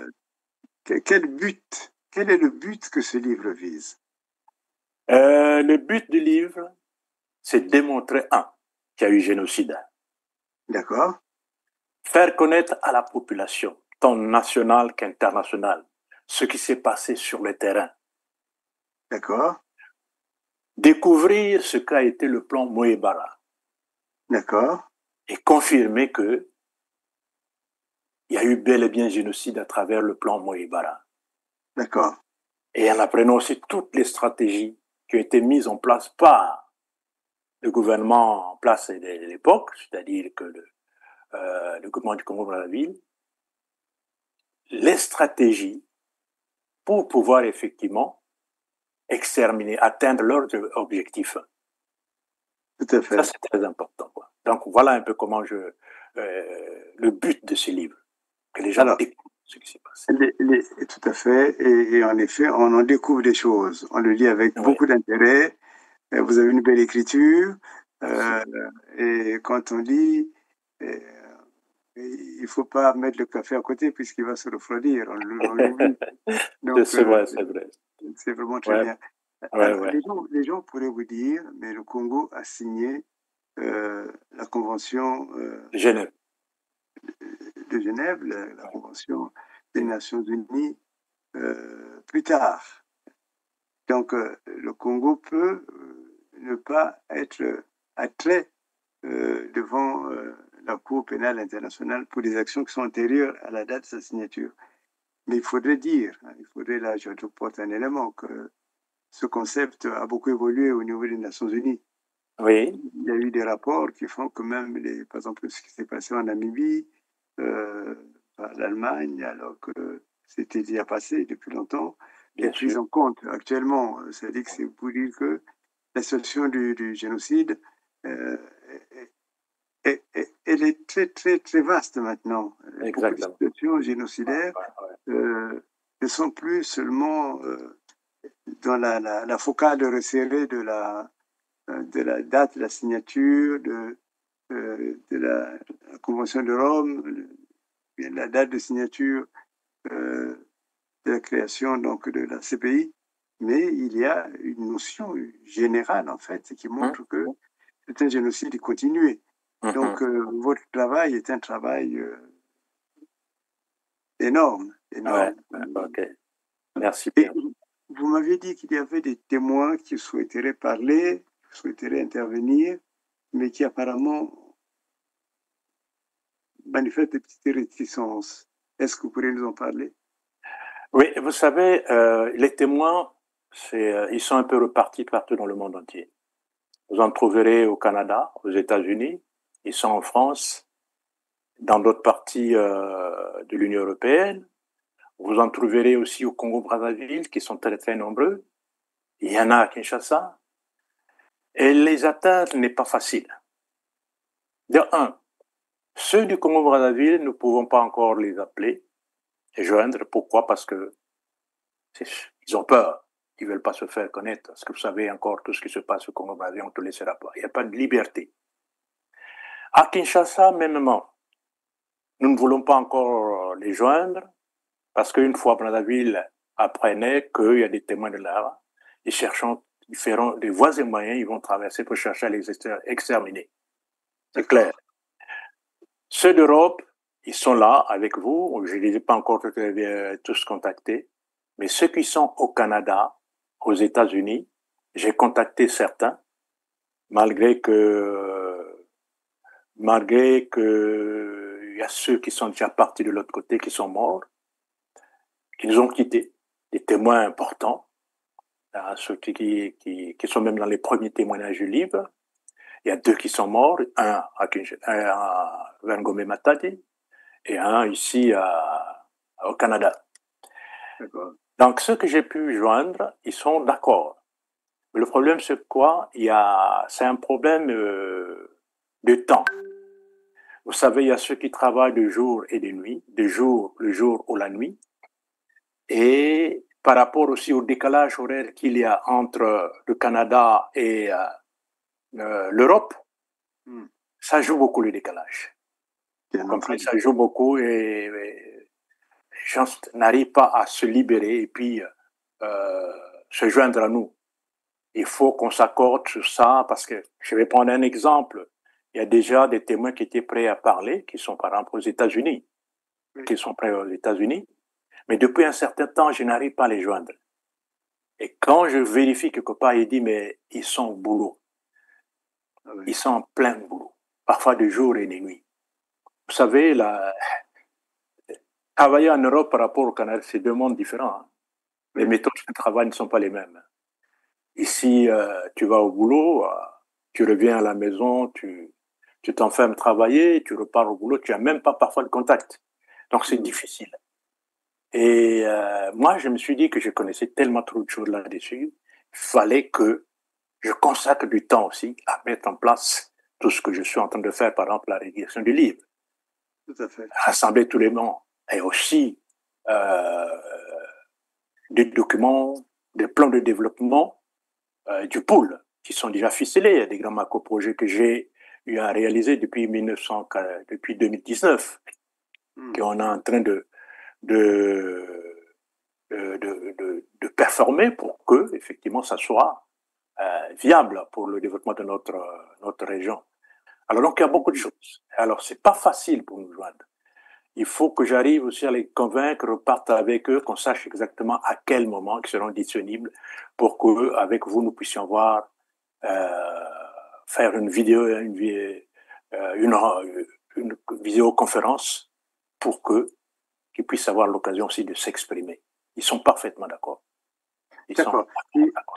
Quel est le but que ce livre vise? Le but du livre, c'est démontrer, qu'il y a eu génocide. D'accord. Faire connaître à la population, tant nationale qu'internationale, ce qui s'est passé sur le terrain. D'accord. Découvrir ce qu'a été le plan Moebara. D'accord. Et confirmer que il y a eu bel et bien génocide à travers le plan Moebara. D'accord. Et en apprenant aussi toutes les stratégies qui ont été mises en place par le gouvernement en place de l'époque, c'est-à-dire que le gouvernement du Congo-Brazzaville, les stratégies pour pouvoir effectivement exterminer, atteindre leurs objectifs. Tout à fait. Ça, c'est très important. Quoi. Donc, voilà un peu comment le but de ce livre, que les gens découvrent ce qui s'est passé. Tout à fait. Et en effet, on en découvre des choses. On le lit avec beaucoup d'intérêt. Vous avez une belle écriture. Et quand on lit, il ne faut pas mettre le café à côté puisqu'il va se refroidir. On l'oublie. C'est vrai, c'est vrai. C'est vraiment très bien. Alors, les gens pourraient vous dire, mais le Congo a signé la convention Genève. de Genève, la convention des Nations Unies, plus tard. Donc, le Congo peut ne pas être attrait devant la Cour pénale internationale pour des actions qui sont antérieures à la date de sa signature. Mais il faudrait dire, il faudrait, là, je porte un élément, que ce concept a beaucoup évolué au niveau des Nations Unies. Oui. Il y a eu des rapports qui font que même, par exemple, ce qui s'est passé en Namibie, par l'Allemagne, alors que c'était déjà passé depuis longtemps, est prise en compte actuellement. C'est-à-dire que c'est pour dire que la situation du génocide, elle est très, très, très vaste maintenant. Exactement. Beaucoup de situations génocidaires ne sont plus seulement dans la focale resserrée de la date de la signature de la Convention de Rome, la date de signature de la création donc, de la CPI, mais il y a une notion générale en fait qui montre que c'est un génocide continué. Donc votre travail est un travail énorme. Ok. Merci. Et vous m'aviez dit qu'il y avait des témoins qui souhaiteraient parler, qui souhaiteraient intervenir, mais qui apparemment manifestent des petites réticences. Est-ce que vous pourriez nous en parler? Oui, vous savez, les témoins, ils sont un peu repartis partout dans le monde entier. Vous en trouverez au Canada, aux États-Unis, ils sont en France, dans d'autres parties de l'Union européenne. Vous en trouverez aussi au Congo-Brazzaville, qui sont très, très nombreux. Il y en a à Kinshasa. Et les atteindre n'est pas facile. De un, ceux du Congo-Brazzaville, nous ne pouvons pas encore les appeler et joindre. Pourquoi? Parce que ils ont peur. Ils ne veulent pas se faire connaître. Parce que vous savez encore tout ce qui se passe au Congo-Brazzaville, on ne te laissera pas. Il n'y a pas de liberté. À Kinshasa, mêmement, nous ne voulons pas encore les joindre parce qu'une fois Brazzaville apprenait qu'il y a des témoins de là, ils feront des voies et moyens, ils vont traverser pour chercher à les exterminer. C'est clair. Ceux d'Europe, ils sont là avec vous. Je ne les ai pas encore tous contactés. Mais ceux qui sont au Canada, aux États-Unis, j'ai contacté certains, malgré que il y a ceux qui sont déjà partis de l'autre côté, qui sont morts. qui nous ont quittés, des témoins importants, ceux qui sont même dans les premiers témoignages du livre. Il y a 2 qui sont morts, un à Vangome Matadi et un ici au Canada. Donc, ceux que j'ai pu joindre, ils sont d'accord. Mais le problème, c'est quoi? C'est un problème de temps. Vous savez, il y a ceux qui travaillent de jour et de nuit, le jour ou la nuit. Et par rapport aussi au décalage horaire qu'il y a entre le Canada et l'Europe, ça joue beaucoup le décalage. Vous comprenez, ça joue beaucoup et les gens n'arrivent pas à se libérer et puis se joindre à nous. Il faut qu'on s'accorde sur ça parce que je vais prendre un exemple. Il y a déjà des témoins qui étaient prêts à parler, qui sont par exemple aux États-Unis, mais depuis un certain temps, je n'arrive pas à les joindre. Et quand je vérifie quelque part, il dit, mais ils sont au boulot. Ils sont en plein boulot, parfois de jour et de nuit. Vous savez, travailler en Europe par rapport au Canada, c'est 2 mondes différents. Hein. Les méthodes de travail ne sont pas les mêmes. Ici, tu vas au boulot, tu reviens à la maison, tu t'enfermes travailler, tu repars au boulot, tu n'as même pas parfois de contact. Donc, c'est difficile. Et moi, je me suis dit que je connaissais tellement trop de choses là-dessus, il fallait que je consacre du temps aussi à mettre en place tout ce que je suis en train de faire, par exemple la rédaction du livre. Tout à fait. Rassembler tous les membres et aussi des documents, des plans de développement du pôle qui sont déjà ficelés. Il y a des grands macro-projets que j'ai eu à réaliser depuis 2019, qu'on est en train de performer pour que, effectivement, ça soit viable pour le développement de notre région. Alors, donc, il y a beaucoup de choses. Alors, c'est pas facile pour nous joindre. Il faut que j'arrive aussi à les convaincre, reparte avec eux, qu'on sache exactement à quel moment ils seront disponibles pour qu'avec vous, nous puissions voir, faire une vidéoconférence pour qu'ils puissent avoir l'occasion aussi de s'exprimer. Ils sont parfaitement d'accord. D'accord.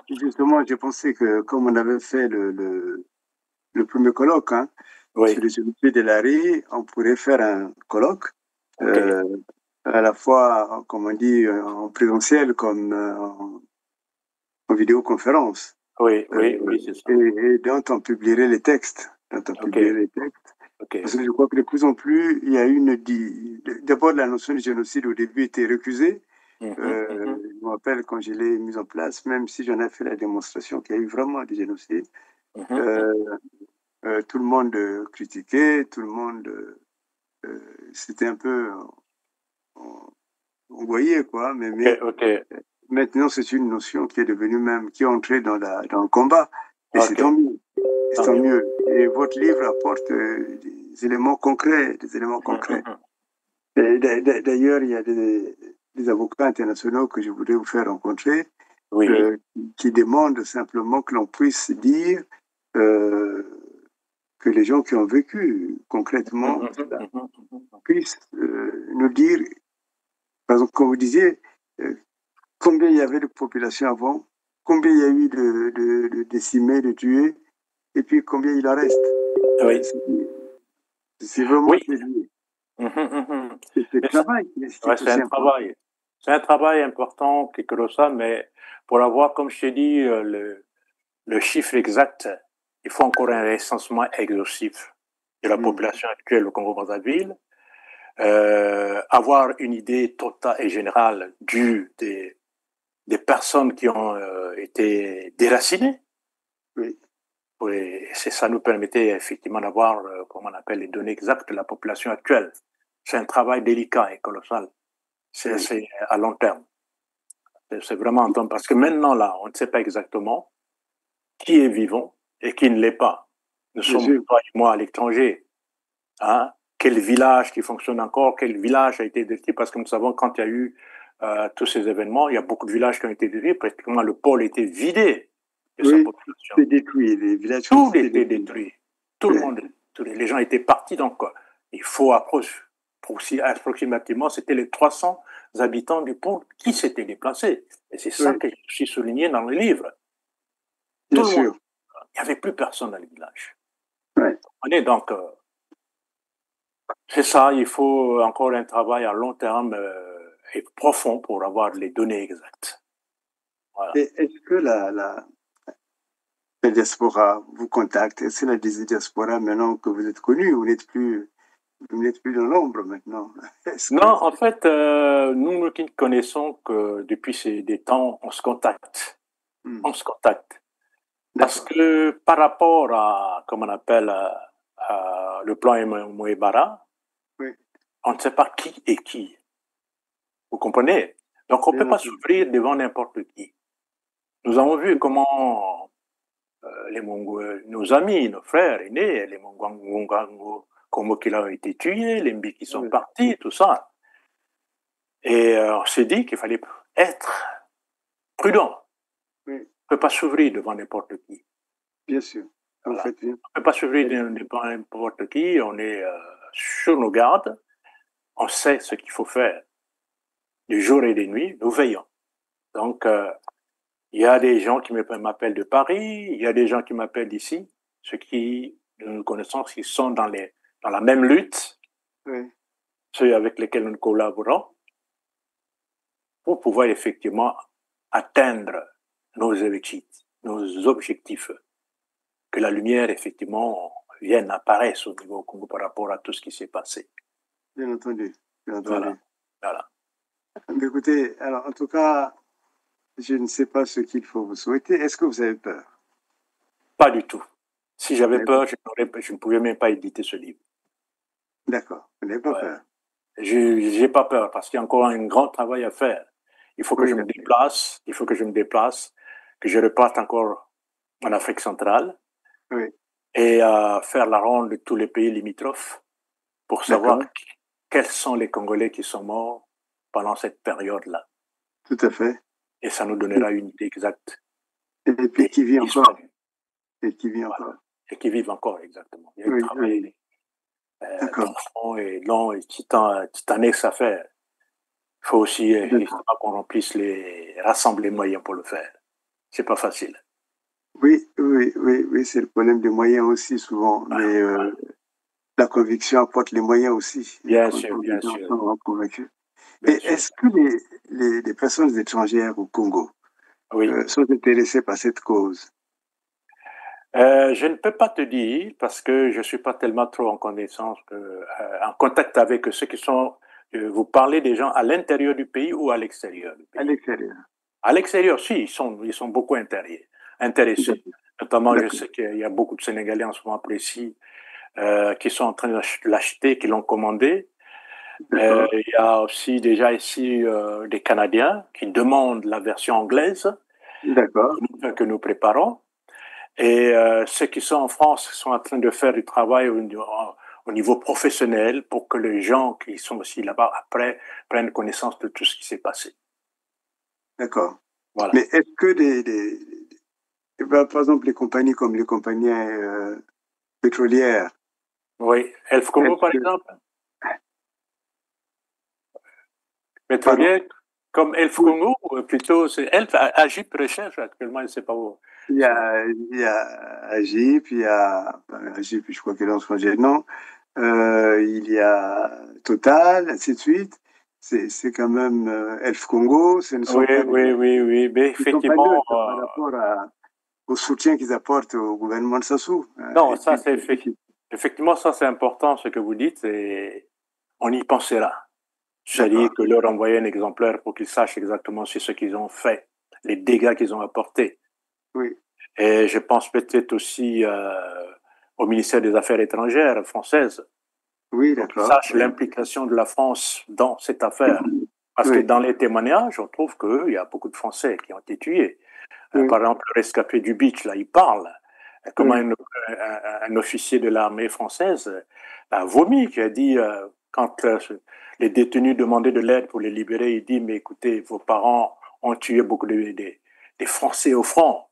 Justement, j'ai pensé que comme on avait fait le premier colloque sur les unités de l'ARI, on pourrait faire un colloque à la fois, comme on dit, en présentiel comme en vidéoconférence. Oui, c'est ça. Et dont on publierait les textes. Parce que je crois que de plus en plus, il y a d'abord la notion de génocide au début était récusée. Je me rappelle quand je l'ai mise en place, même si j'en ai fait la démonstration qu'il y a eu vraiment des génocides, tout le monde critiquait, tout le monde, c'était un peu, on voyait quoi, mais maintenant c'est une notion qui est devenue même, qui est entrée dans le combat, et c'est tant mieux. C'est tant mieux. Et votre livre apporte des éléments concrets, D'ailleurs, il y a des avocats internationaux que je voudrais vous faire rencontrer, qui demandent simplement que l'on puisse dire que les gens qui ont vécu concrètement puissent nous dire, par exemple, comme vous disiez, combien il y avait de population avant, combien il y a eu de décimés, de tués, et puis combien il en reste. Oui. C'est vraiment c'est un travail important qui est colossal, mais pour avoir, comme je t'ai dit, le chiffre exact, il faut encore un recensement exhaustif de la population actuelle au Congo-Brazzaville, avoir une idée totale et générale des personnes qui ont été déracinées. Oui, ça nous permettait effectivement d'avoir, comment on appelle, les données exactes de la population actuelle. C'est un travail délicat et colossal. C'est à long terme. C'est vraiment en temps, parce que maintenant, là, on ne sait pas exactement qui est vivant et qui ne l'est pas. Nous sommes, toi et moi, à l'étranger. Hein? Quel village qui fonctionne encore, quel village a été détruit, parce que nous savons quand il y a eu tous ces événements, il y a beaucoup de villages qui ont été détruits, pratiquement le pôle était vidé. C'était détruit, les villages. Tout était détruit. Tout le monde, les gens étaient partis. Donc, il faut approximativement, c'était les 300 habitants du pôle qui s'étaient déplacés. Et c'est ça que je suis souligné dans le livre. Bien sûr. Il n'y avait plus personne dans le village. Ouais. Donc, c'est ça, il faut encore un travail à long terme et profond pour avoir les données exactes. Voilà. Et est-ce que la diaspora vous contacte? Est-ce que la diaspora, maintenant que vous êtes connu, vous n'êtes plus dans l'ombre maintenant? Non, en fait, nous qui connaissons que depuis des temps, on se contacte. On se contacte. Parce que par rapport à, comme on appelle, le plan Moebara, on ne sait pas qui est qui. Vous comprenez? Donc, on ne peut pas s'ouvrir devant n'importe qui. Nous avons vu comment nos amis, nos frères aînés, les Mongango, comment ils ont été tués, les Mbi qui sont partis, tout ça. Et on s'est dit qu'il fallait être prudent. On ne peut pas s'ouvrir devant n'importe qui. Bien sûr. Voilà. On ne peut pas s'ouvrir devant n'importe qui. On est sur nos gardes. On sait ce qu'il faut faire. Du jour et des nuits, nous veillons. Donc, il y a des gens qui m'appellent de Paris, il y a des gens qui m'appellent d'ici, ceux qui, nous connaissons, qui sont dans la même lutte, ceux avec lesquels nous collaborons, pour pouvoir effectivement atteindre nos objectifs. Que la lumière, effectivement, vienne apparaître au niveau Congo par rapport à tout ce qui s'est passé. Bien entendu. Bien entendu. Voilà. Mais écoutez, alors en tout cas, je ne sais pas ce qu'il faut vous souhaiter. Est-ce que vous avez peur? Pas du tout. Si j'avais peur, je ne pouvais même pas éditer ce livre. D'accord. Vous n'avez pas peur? Je n'ai pas peur parce qu'il y a encore un grand travail à faire. Il faut que je me déplace, que je reparte encore en Afrique centrale et faire la ronde de tous les pays limitrophes pour savoir quels sont les Congolais qui sont morts pendant cette période-là. Tout à fait. Et ça nous donnera une idée exacte. Et puis qui vit encore. Et qui vit encore. Et qui vivent encore, exactement. Il y a un travail profond et long et titanesque à faire. Il faut aussi qu'on remplisse rassembler les moyens pour le faire. C'est pas facile. Oui, c'est le problème des moyens aussi souvent. Mais la conviction apporte les moyens aussi. Bien sûr. Et est-ce que les personnes étrangères au Congo sont intéressées par cette cause? Je ne peux pas te dire parce que je ne suis pas tellement trop en connaissance, en contact avec ceux qui sont. Vous parlez des gens à l'intérieur du pays ou à l'extérieur du pays? À l'extérieur. À l'extérieur, si, ils sont beaucoup intéressés. Notamment, je sais qu'il y a beaucoup de Sénégalais en ce moment précis qui sont en train de l'acheter, qui l'ont commandé. Il y a aussi déjà ici des Canadiens qui demandent la version anglaise que nous préparons. Et ceux qui sont en France sont en train de faire du travail au niveau professionnel pour que les gens qui sont aussi là-bas après prennent connaissance de tout ce qui s'est passé. D'accord. Voilà. Mais est-ce que par exemple, les compagnies comme les compagnies pétrolières. Oui, Elf Congo par exemple. Pétrolière comme Elf Congo, ou plutôt c'est Elf, Agip Recherche actuellement, je ne sais pas où. Il y a Agip, il y a Agip, je crois qu'il est en ce non. Il y a Total, ainsi de suite. C'est quand même Elf Congo. Ce ne sont pas oui. Mais effectivement. Par rapport au soutien qu'ils apportent au gouvernement de Sassou. Non, ça c'est effectivement, ça c'est important ce que vous dites et on y pensera. C'est-à-dire que leur envoyer un exemplaire pour qu'ils sachent exactement ce qu'ils ont fait, les dégâts qu'ils ont apportés. Oui. Et je pense peut-être aussi au ministère des Affaires étrangères française. Oui, pour qu'ils sachent l'implication de la France dans cette affaire. Parce que dans les témoignages, on trouve qu'il y a beaucoup de Français qui ont été tués. Par exemple, le rescapé du Beach, là, il parle. Comment un officier de l'armée française a vomi, qui a dit, quand les détenus demandaient de l'aide pour les libérer, il dit, mais écoutez, vos parents ont tué beaucoup des Français au front.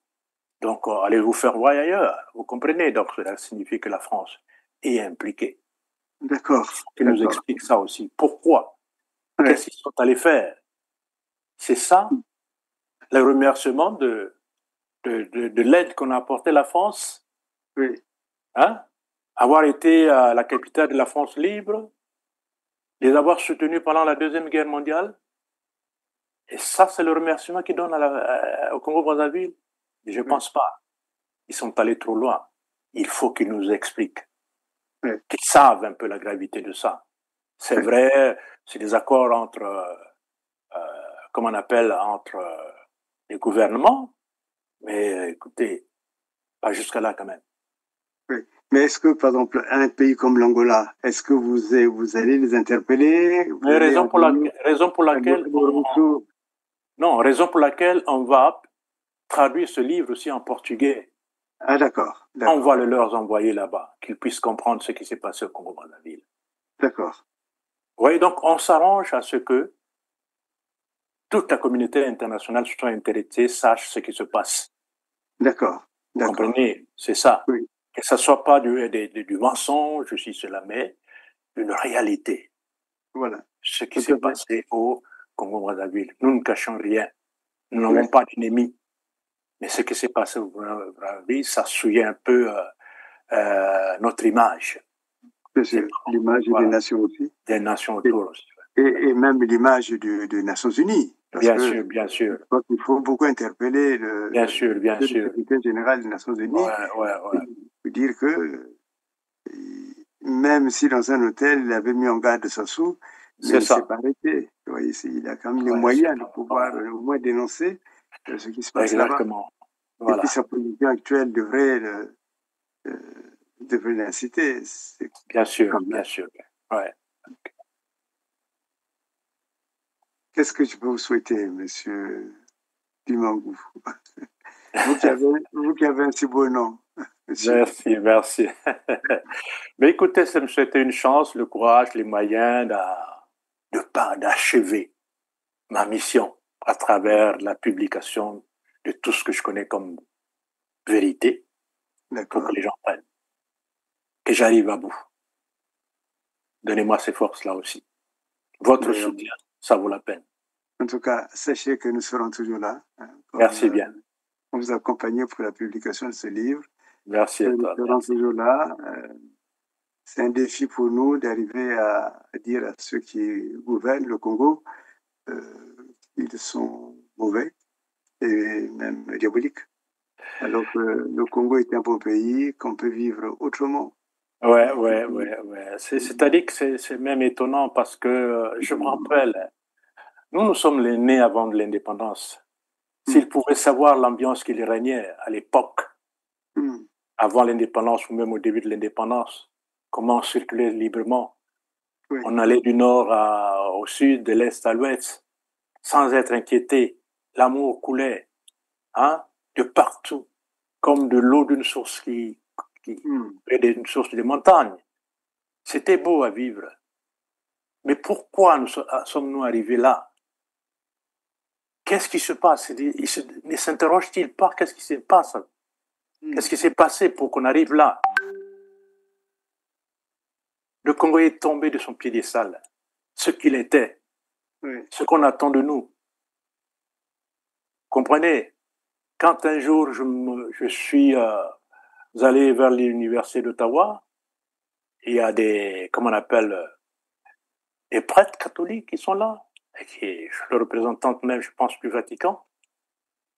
Donc, allez vous faire voir ailleurs. Vous comprenez? Donc, cela signifie que la France est impliquée. D'accord. Qui nous explique ça aussi. Pourquoi? Qu'est-ce qu'ils sont allés faire. C'est ça, le remerciement de l'aide qu'on a apportée à la France. Oui. Hein? Avoir été la capitale de la France libre, les avoir soutenus pendant la Deuxième Guerre mondiale. Et ça, c'est le remerciement qu'ils donnent au Congo-Brazzaville. Je ne pense pas. Ils sont allés trop loin. Il faut qu'ils nous expliquent, qu'ils savent un peu la gravité de ça. C'est vrai, c'est des accords entre, comment on appelle, entre les gouvernements, mais écoutez, pas jusqu'à là quand même. Oui. Mais est-ce que, par exemple, un pays comme l'Angola, est-ce que vous allez les interpeller? Mais raison pour laquelle on va traduire ce livre aussi en portugais. Ah, d'accord. On va le leur envoyer là-bas, qu'ils puissent comprendre ce qui s'est passé au Congo-Brazzaville. D'accord. Oui, donc on s'arrange à ce que toute la communauté internationale soit intéressée, sache ce qui se passe. D'accord. Vous comprenez? C'est ça. Oui. Que ce ne soit pas du mensonge, si cela, mais une réalité. Voilà. Ce qui s'est passé au Congo-Brazzaville. Nous ne cachons rien. Nous n'avons pas d'ennemis. Mais ce qui s'est passé au Brazzaville, ça souillait un peu notre image. Bien sûr. L'image des nations aussi. Des nations autour aussi. Et même l'image des Nations Unies. Bien sûr, bien sûr. Il faut beaucoup interpeller le secrétaire général des Nations Unies. Pour dire que même si dans un hôtel, il avait mis en garde Sassou, mais il ne s'est pas arrêté. Il a quand même les moyens de pouvoir au moins dénoncer ce qui se passe là-bas. Exactement. Voilà. Et puis sa position actuelle devrait l'inciter. Bien sûr, bien sûr. Ouais. Qu'est-ce que je peux vous souhaiter, monsieur Dimangou? vous qui avez un si beau nom. Merci, merci. Mais écoutez, ça me souhaitait une chance, le courage, les moyens d'achever ma mission à travers la publication de tout ce que je connais comme vérité pour que les gens prennent. Que j'arrive à bout. Donnez-moi ces forces-là aussi. Votre soutien, ça vaut la peine. En tout cas, sachez que nous serons toujours là. Merci bien. Pour vous accompagner pour la publication de ce livre. Merci à toi. Nous serons toujours là. C'est un défi pour nous d'arriver à dire à ceux qui gouvernent le Congo qu'ils sont mauvais et même diaboliques. Alors que le Congo est un beau pays, qu'on peut vivre autrement. Ouais. C'est-à-dire que c'est même étonnant parce que je me rappelle, nous sommes les nés avant l'indépendance. S'ils pouvaient savoir l'ambiance qui régnait à l'époque, avant l'indépendance ou même au début de l'indépendance, comment on circulait librement. On allait du nord au sud, de l'est à l'ouest, sans être inquiété. L'amour coulait, de partout, comme de l'eau d'une source d'une source de montagne. C'était beau à vivre. Mais pourquoi sommes-nous arrivés là? Qu'est-ce qui se passe? Ne s'interroge-t-il pas qu'est-ce qui se passe? Qu'est-ce qui s'est passé pour qu'on arrive là? Le Congo est tombé de son piédestal, ce qu'il était, ce qu'on attend de nous. Comprenez? Quand un jour je suis allé vers l'université d'Ottawa, il y a des prêtres catholiques qui sont là, et qui, le représentant même, je pense, du Vatican,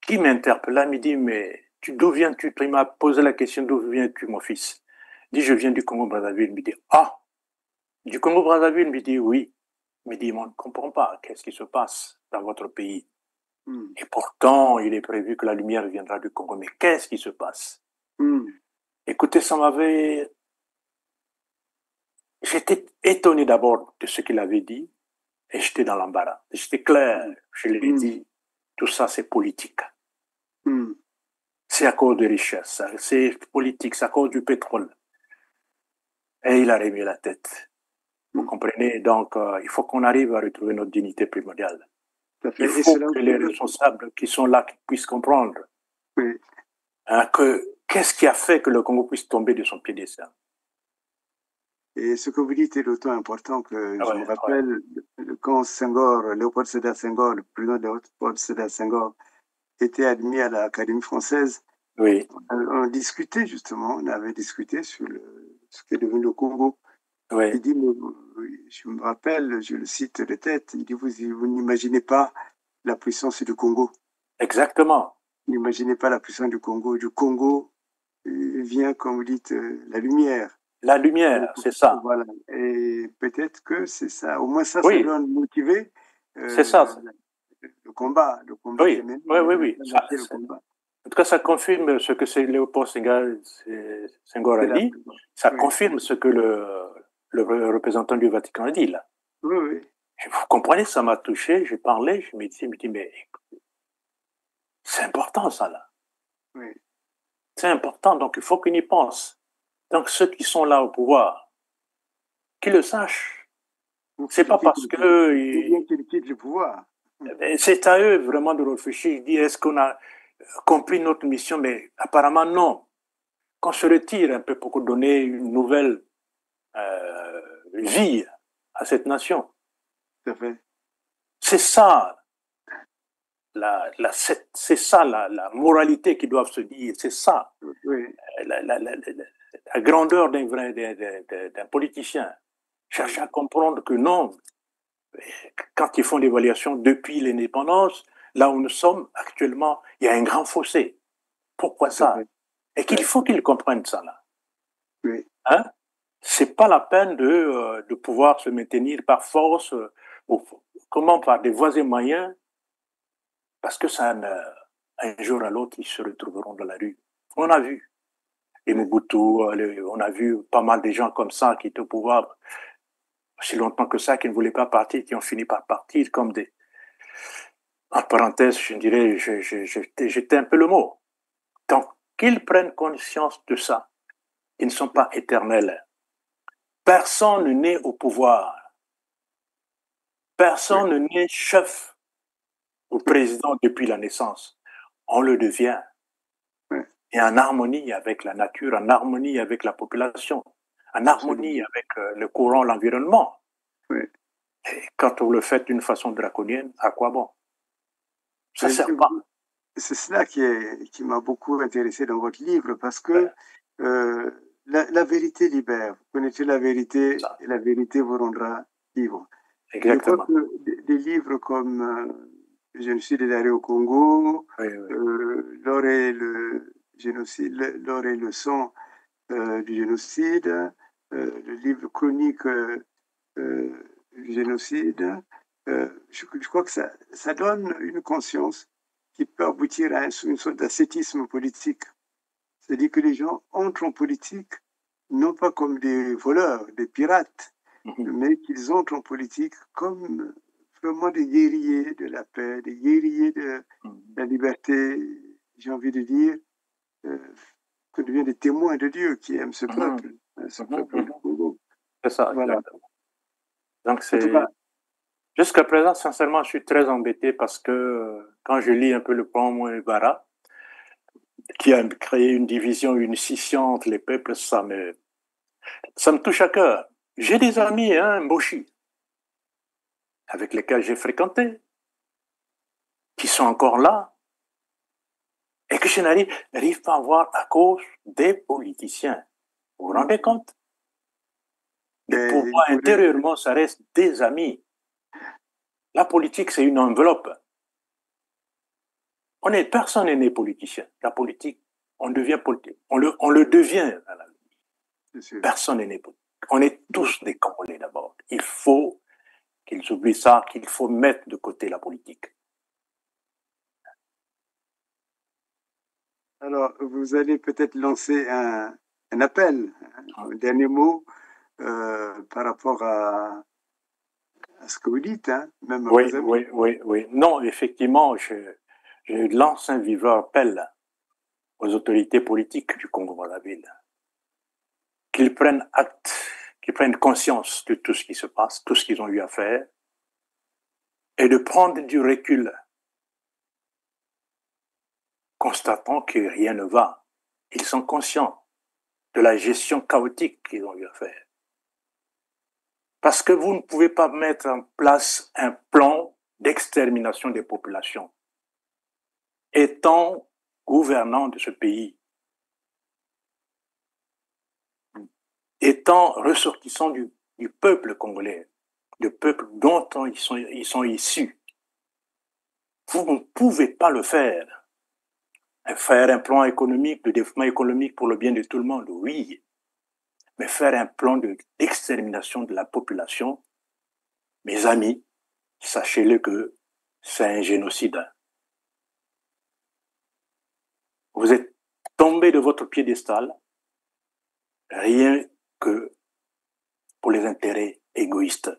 qui m'interpella, me dit, mais d'où viens-tu? Il m'a posé la question, d'où viens-tu, mon fils? Il dit, je viens du Congo-Brazzaville. Il me dit, ah, du Congo-Brazzaville? Il me dit, oui. Il me dit, on ne comprend pas, qu'est-ce qui se passe dans votre pays? Et pourtant, il est prévu que la lumière viendra du Congo. Mais qu'est-ce qui se passe? Écoutez, j'étais étonné d'abord de ce qu'il avait dit et j'étais dans l'embarras. J'étais clair, je lui ai dit, tout ça c'est politique. C'est à cause de richesse, c'est politique, c'est à cause du pétrole. Et il a remis la tête. Vous comprenez? Donc, il faut qu'on arrive à retrouver notre dignité primordiale. Il faut que les responsables qui sont là puissent comprendre que qu'est-ce qui a fait que le Congo puisse tomber de son piédestal. Et ce que vous dites est d'autant important que je me rappelle quand Senghor, Léopold Sédar Senghor, le président Léopold Sédar Senghor, était admis à l'Académie française, Oui, on discutait justement, on avait discuté sur ce qui est devenu le Congo. oui, Il dit, je me rappelle, je le cite de tête, il dit, vous n'imaginez pas la puissance du Congo. exactement. N'imaginez pas la puissance du Congo. Du Congo vient, comme vous dites, la lumière. La Donc, lumière, c'est ça. voilà. Et peut-être que c'est ça. Au moins ça Oui, doit motiver c'est ça. le combat. Le combat qui est Oui, mené, oui, oui, oui. le combat. En tout cas, ça confirme ce que c'est Léopold Senghor a C'est la dit. Ça Oui, confirme ce que le représentant du Vatican a dit là. oui, oui. Vous comprenez, ça m'a touché. J'ai parlé, je me dis, mais c'est important ça là. Oui. C'est important, donc il faut qu'on y pense. Donc ceux qui sont là au pouvoir, qu'ils le sachent. Ou C'est pas parce ou bien que qu'il quitte le pouvoir. c'est à eux vraiment de réfléchir, de dire est-ce qu'on a compris notre mission, mais apparemment non. Qu'on se retire un peu pour donner une nouvelle vie à cette nation. Tout à fait. C'est ça, c'est ça la moralité qu'ils doivent se dire. C'est ça Oui. la grandeur d'un politicien. Chercher à comprendre que non, quand ils font l'évaluation depuis l'indépendance, là où nous sommes actuellement, il y a un grand fossé. Pourquoi Tout à ça? fait. Et qu'il Oui. faut qu'ils comprennent ça là. Oui. Hein? C'est pas la peine de pouvoir se maintenir par force, ou comment par des voies et moyens, parce que ça, un jour à l'autre, ils se retrouveront dans la rue. On a vu les Oui. Mobutu, on a vu pas mal de gens comme ça qui étaient au pouvoir aussi longtemps que ça, qui ne voulaient pas partir, qui ont fini par partir comme des... En parenthèse, je dirais, j'étais un peu le mot. Donc, qu'ils prennent conscience de ça. Ils ne sont pas éternels. Personne n'est au pouvoir. Oui. Personne n'est chef ou président depuis la naissance. On le devient. Oui. Et en harmonie avec la nature, en harmonie avec la population, en harmonie Absolument. avec le courant, l'environnement. Oui. Et quand on le fait d'une façon draconienne, à quoi bon? Ça ne Mais sert pas. c'est cela qui m'a beaucoup intéressé dans votre livre, parce que Ouais, euh, la vérité libère. Vous connaissez la vérité, ça. et la vérité vous rendra libre. Je crois Exactement. que des livres comme Je me suis dédarré au Congo, Oui, oui. L'or et le génocide, l'or et le sang du génocide, le livre chronique euh, du génocide, je crois que ça donne une conscience qui peut aboutir à une sorte d'ascétisme politique. C'est-à-dire que les gens entrent en politique non pas comme des voleurs, des pirates, Mhm. mais qu'ils entrent en politique comme vraiment des guerriers de la paix, des guerriers de Mhm. la liberté, j'ai envie de dire, euh, que deviennent des témoins de Dieu qui aiment Mhm. ce Mhm. peuple du Mhm. Congo. C'est ça, Voilà. exactement. Donc, En tout cas, c'est. Jusqu'à présent, sincèrement, je suis très embêté parce que quand je lis un peu le poème Ibarra, qui a créé une division, une scission entre les peuples, ça me touche à cœur. J'ai des amis, hein, Mboshi, avec lesquels j'ai fréquenté, qui sont encore là, et que je n'arrive pas à voir à cause des politiciens. Vous vous rendez compte? Mais pour il moi, faudrait, intérieurement, ça reste des amis. La politique, c'est une enveloppe. Personne n'est né politicien. La politique, on devient politique. On le devient. c'est sûr. Personne n'est né politique. On est tous des Congolais d'abord. Il faut qu'ils oublient ça, qu'il faut mettre de côté la politique. Alors, vous allez peut-être lancer un appel, un dernier mot par rapport à ce que vous dites, hein, même à Oui, vos amis. oui, oui, oui. Non, effectivement, je lance un vivant appel aux autorités politiques du Congo-Brazzaville qu'ils prennent acte, qu'ils prennent conscience de tout ce qui se passe, tout ce qu'ils ont eu à faire, et de prendre du recul, constatant que rien ne va. Ils sont conscients de la gestion chaotique qu'ils ont eu à faire. Parce que vous ne pouvez pas mettre en place un plan d'extermination des populations. Étant gouvernant de ce pays, étant ressortissant du peuple congolais, du peuple dont ils sont issus, vous ne pouvez pas le faire. Faire un plan économique, de développement économique pour le bien de tout le monde, oui. Mais faire un plan d'extermination de la population, mes amis, sachez-le que c'est un génocide. Vous êtes tombé de votre piédestal rien que pour les intérêts égoïstes.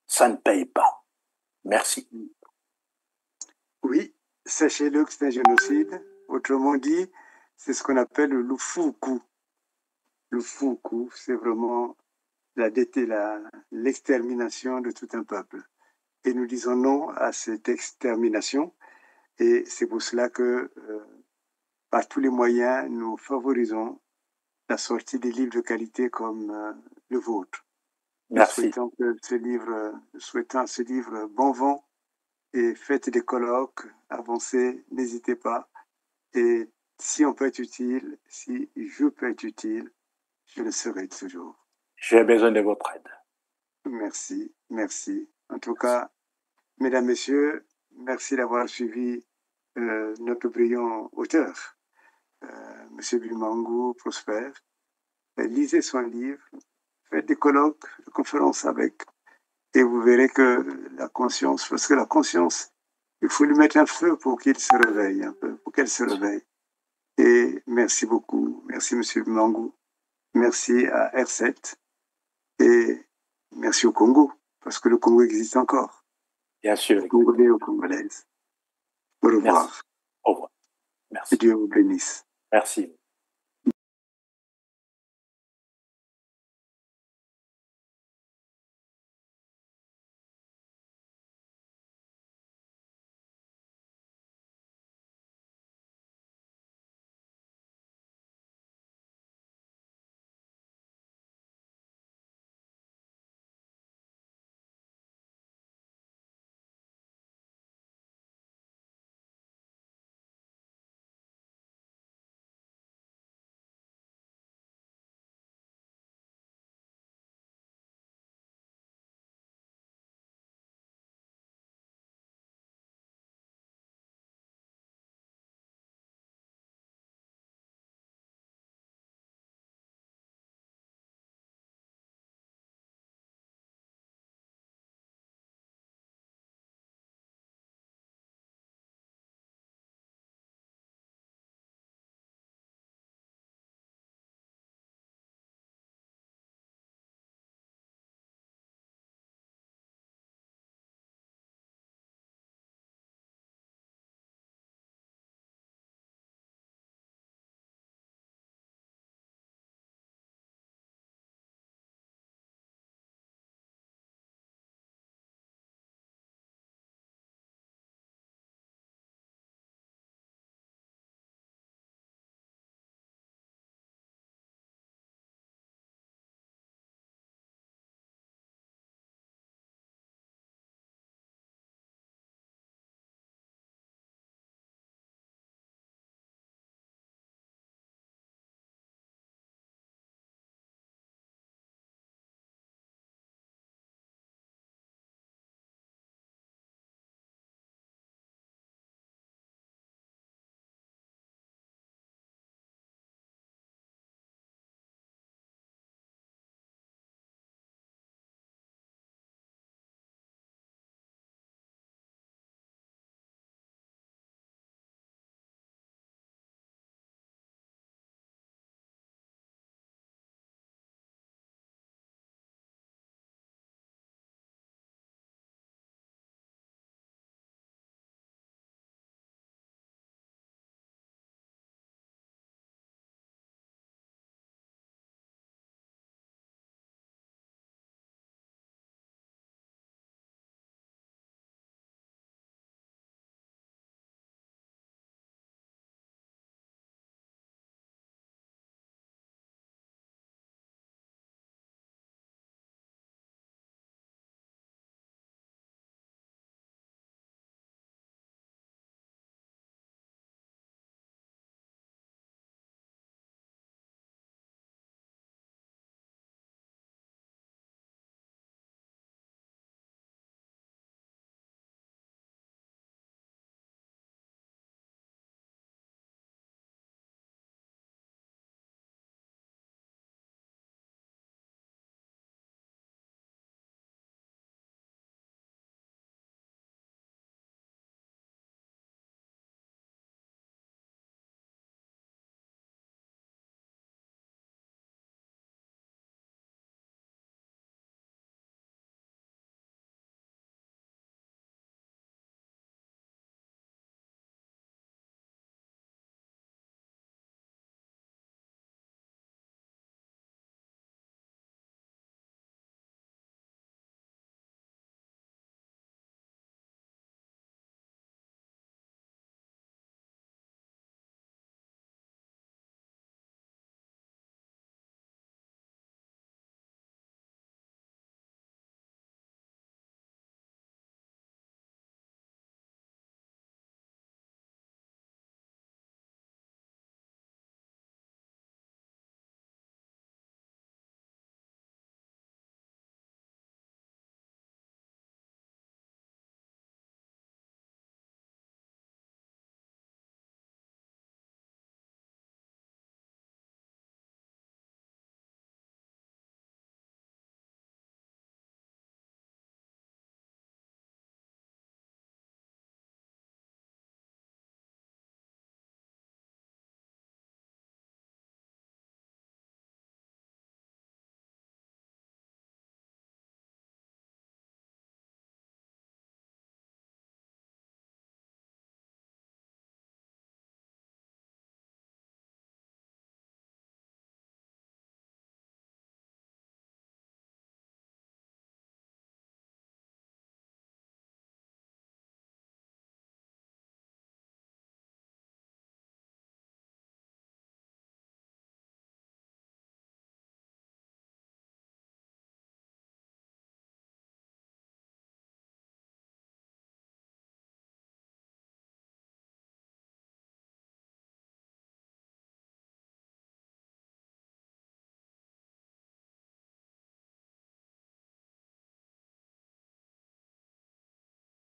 Ça ne paye pas. Merci. Oui, sachez-le que c'est un génocide. Autrement dit, c'est ce qu'on appelle le loufuku. Le fuku, c'est vraiment l'extermination de tout un peuple. Et nous disons non à cette extermination. Et c'est pour cela que, par tous les moyens, nous favorisons la sortie des livres de qualité comme le vôtre. Merci. Souhaitant ce livre bon vent et faites des colloques, avancez, n'hésitez pas. Et si on peut être utile, si je peux être utile, je le serai toujours. J'ai besoin de votre aide. Merci, merci. En tout cas, mesdames, messieurs, merci d'avoir suivi notre brillant auteur, Monsieur Bilmangou Prosper. Lisez son livre, faites des colloques, des conférences avec, et vous verrez que la conscience, parce que la conscience, il faut lui mettre un feu pour qu'il se réveille un peu, pour qu'elle se réveille. Et merci beaucoup. Merci, Monsieur Bilmangou. Merci à R7. Et merci au Congo, parce que le Congo existe encore. Bien sûr. Aux Congolais et aux Congolaises. Au revoir. Merci. Au revoir. Merci. Que Dieu vous bénisse. Merci.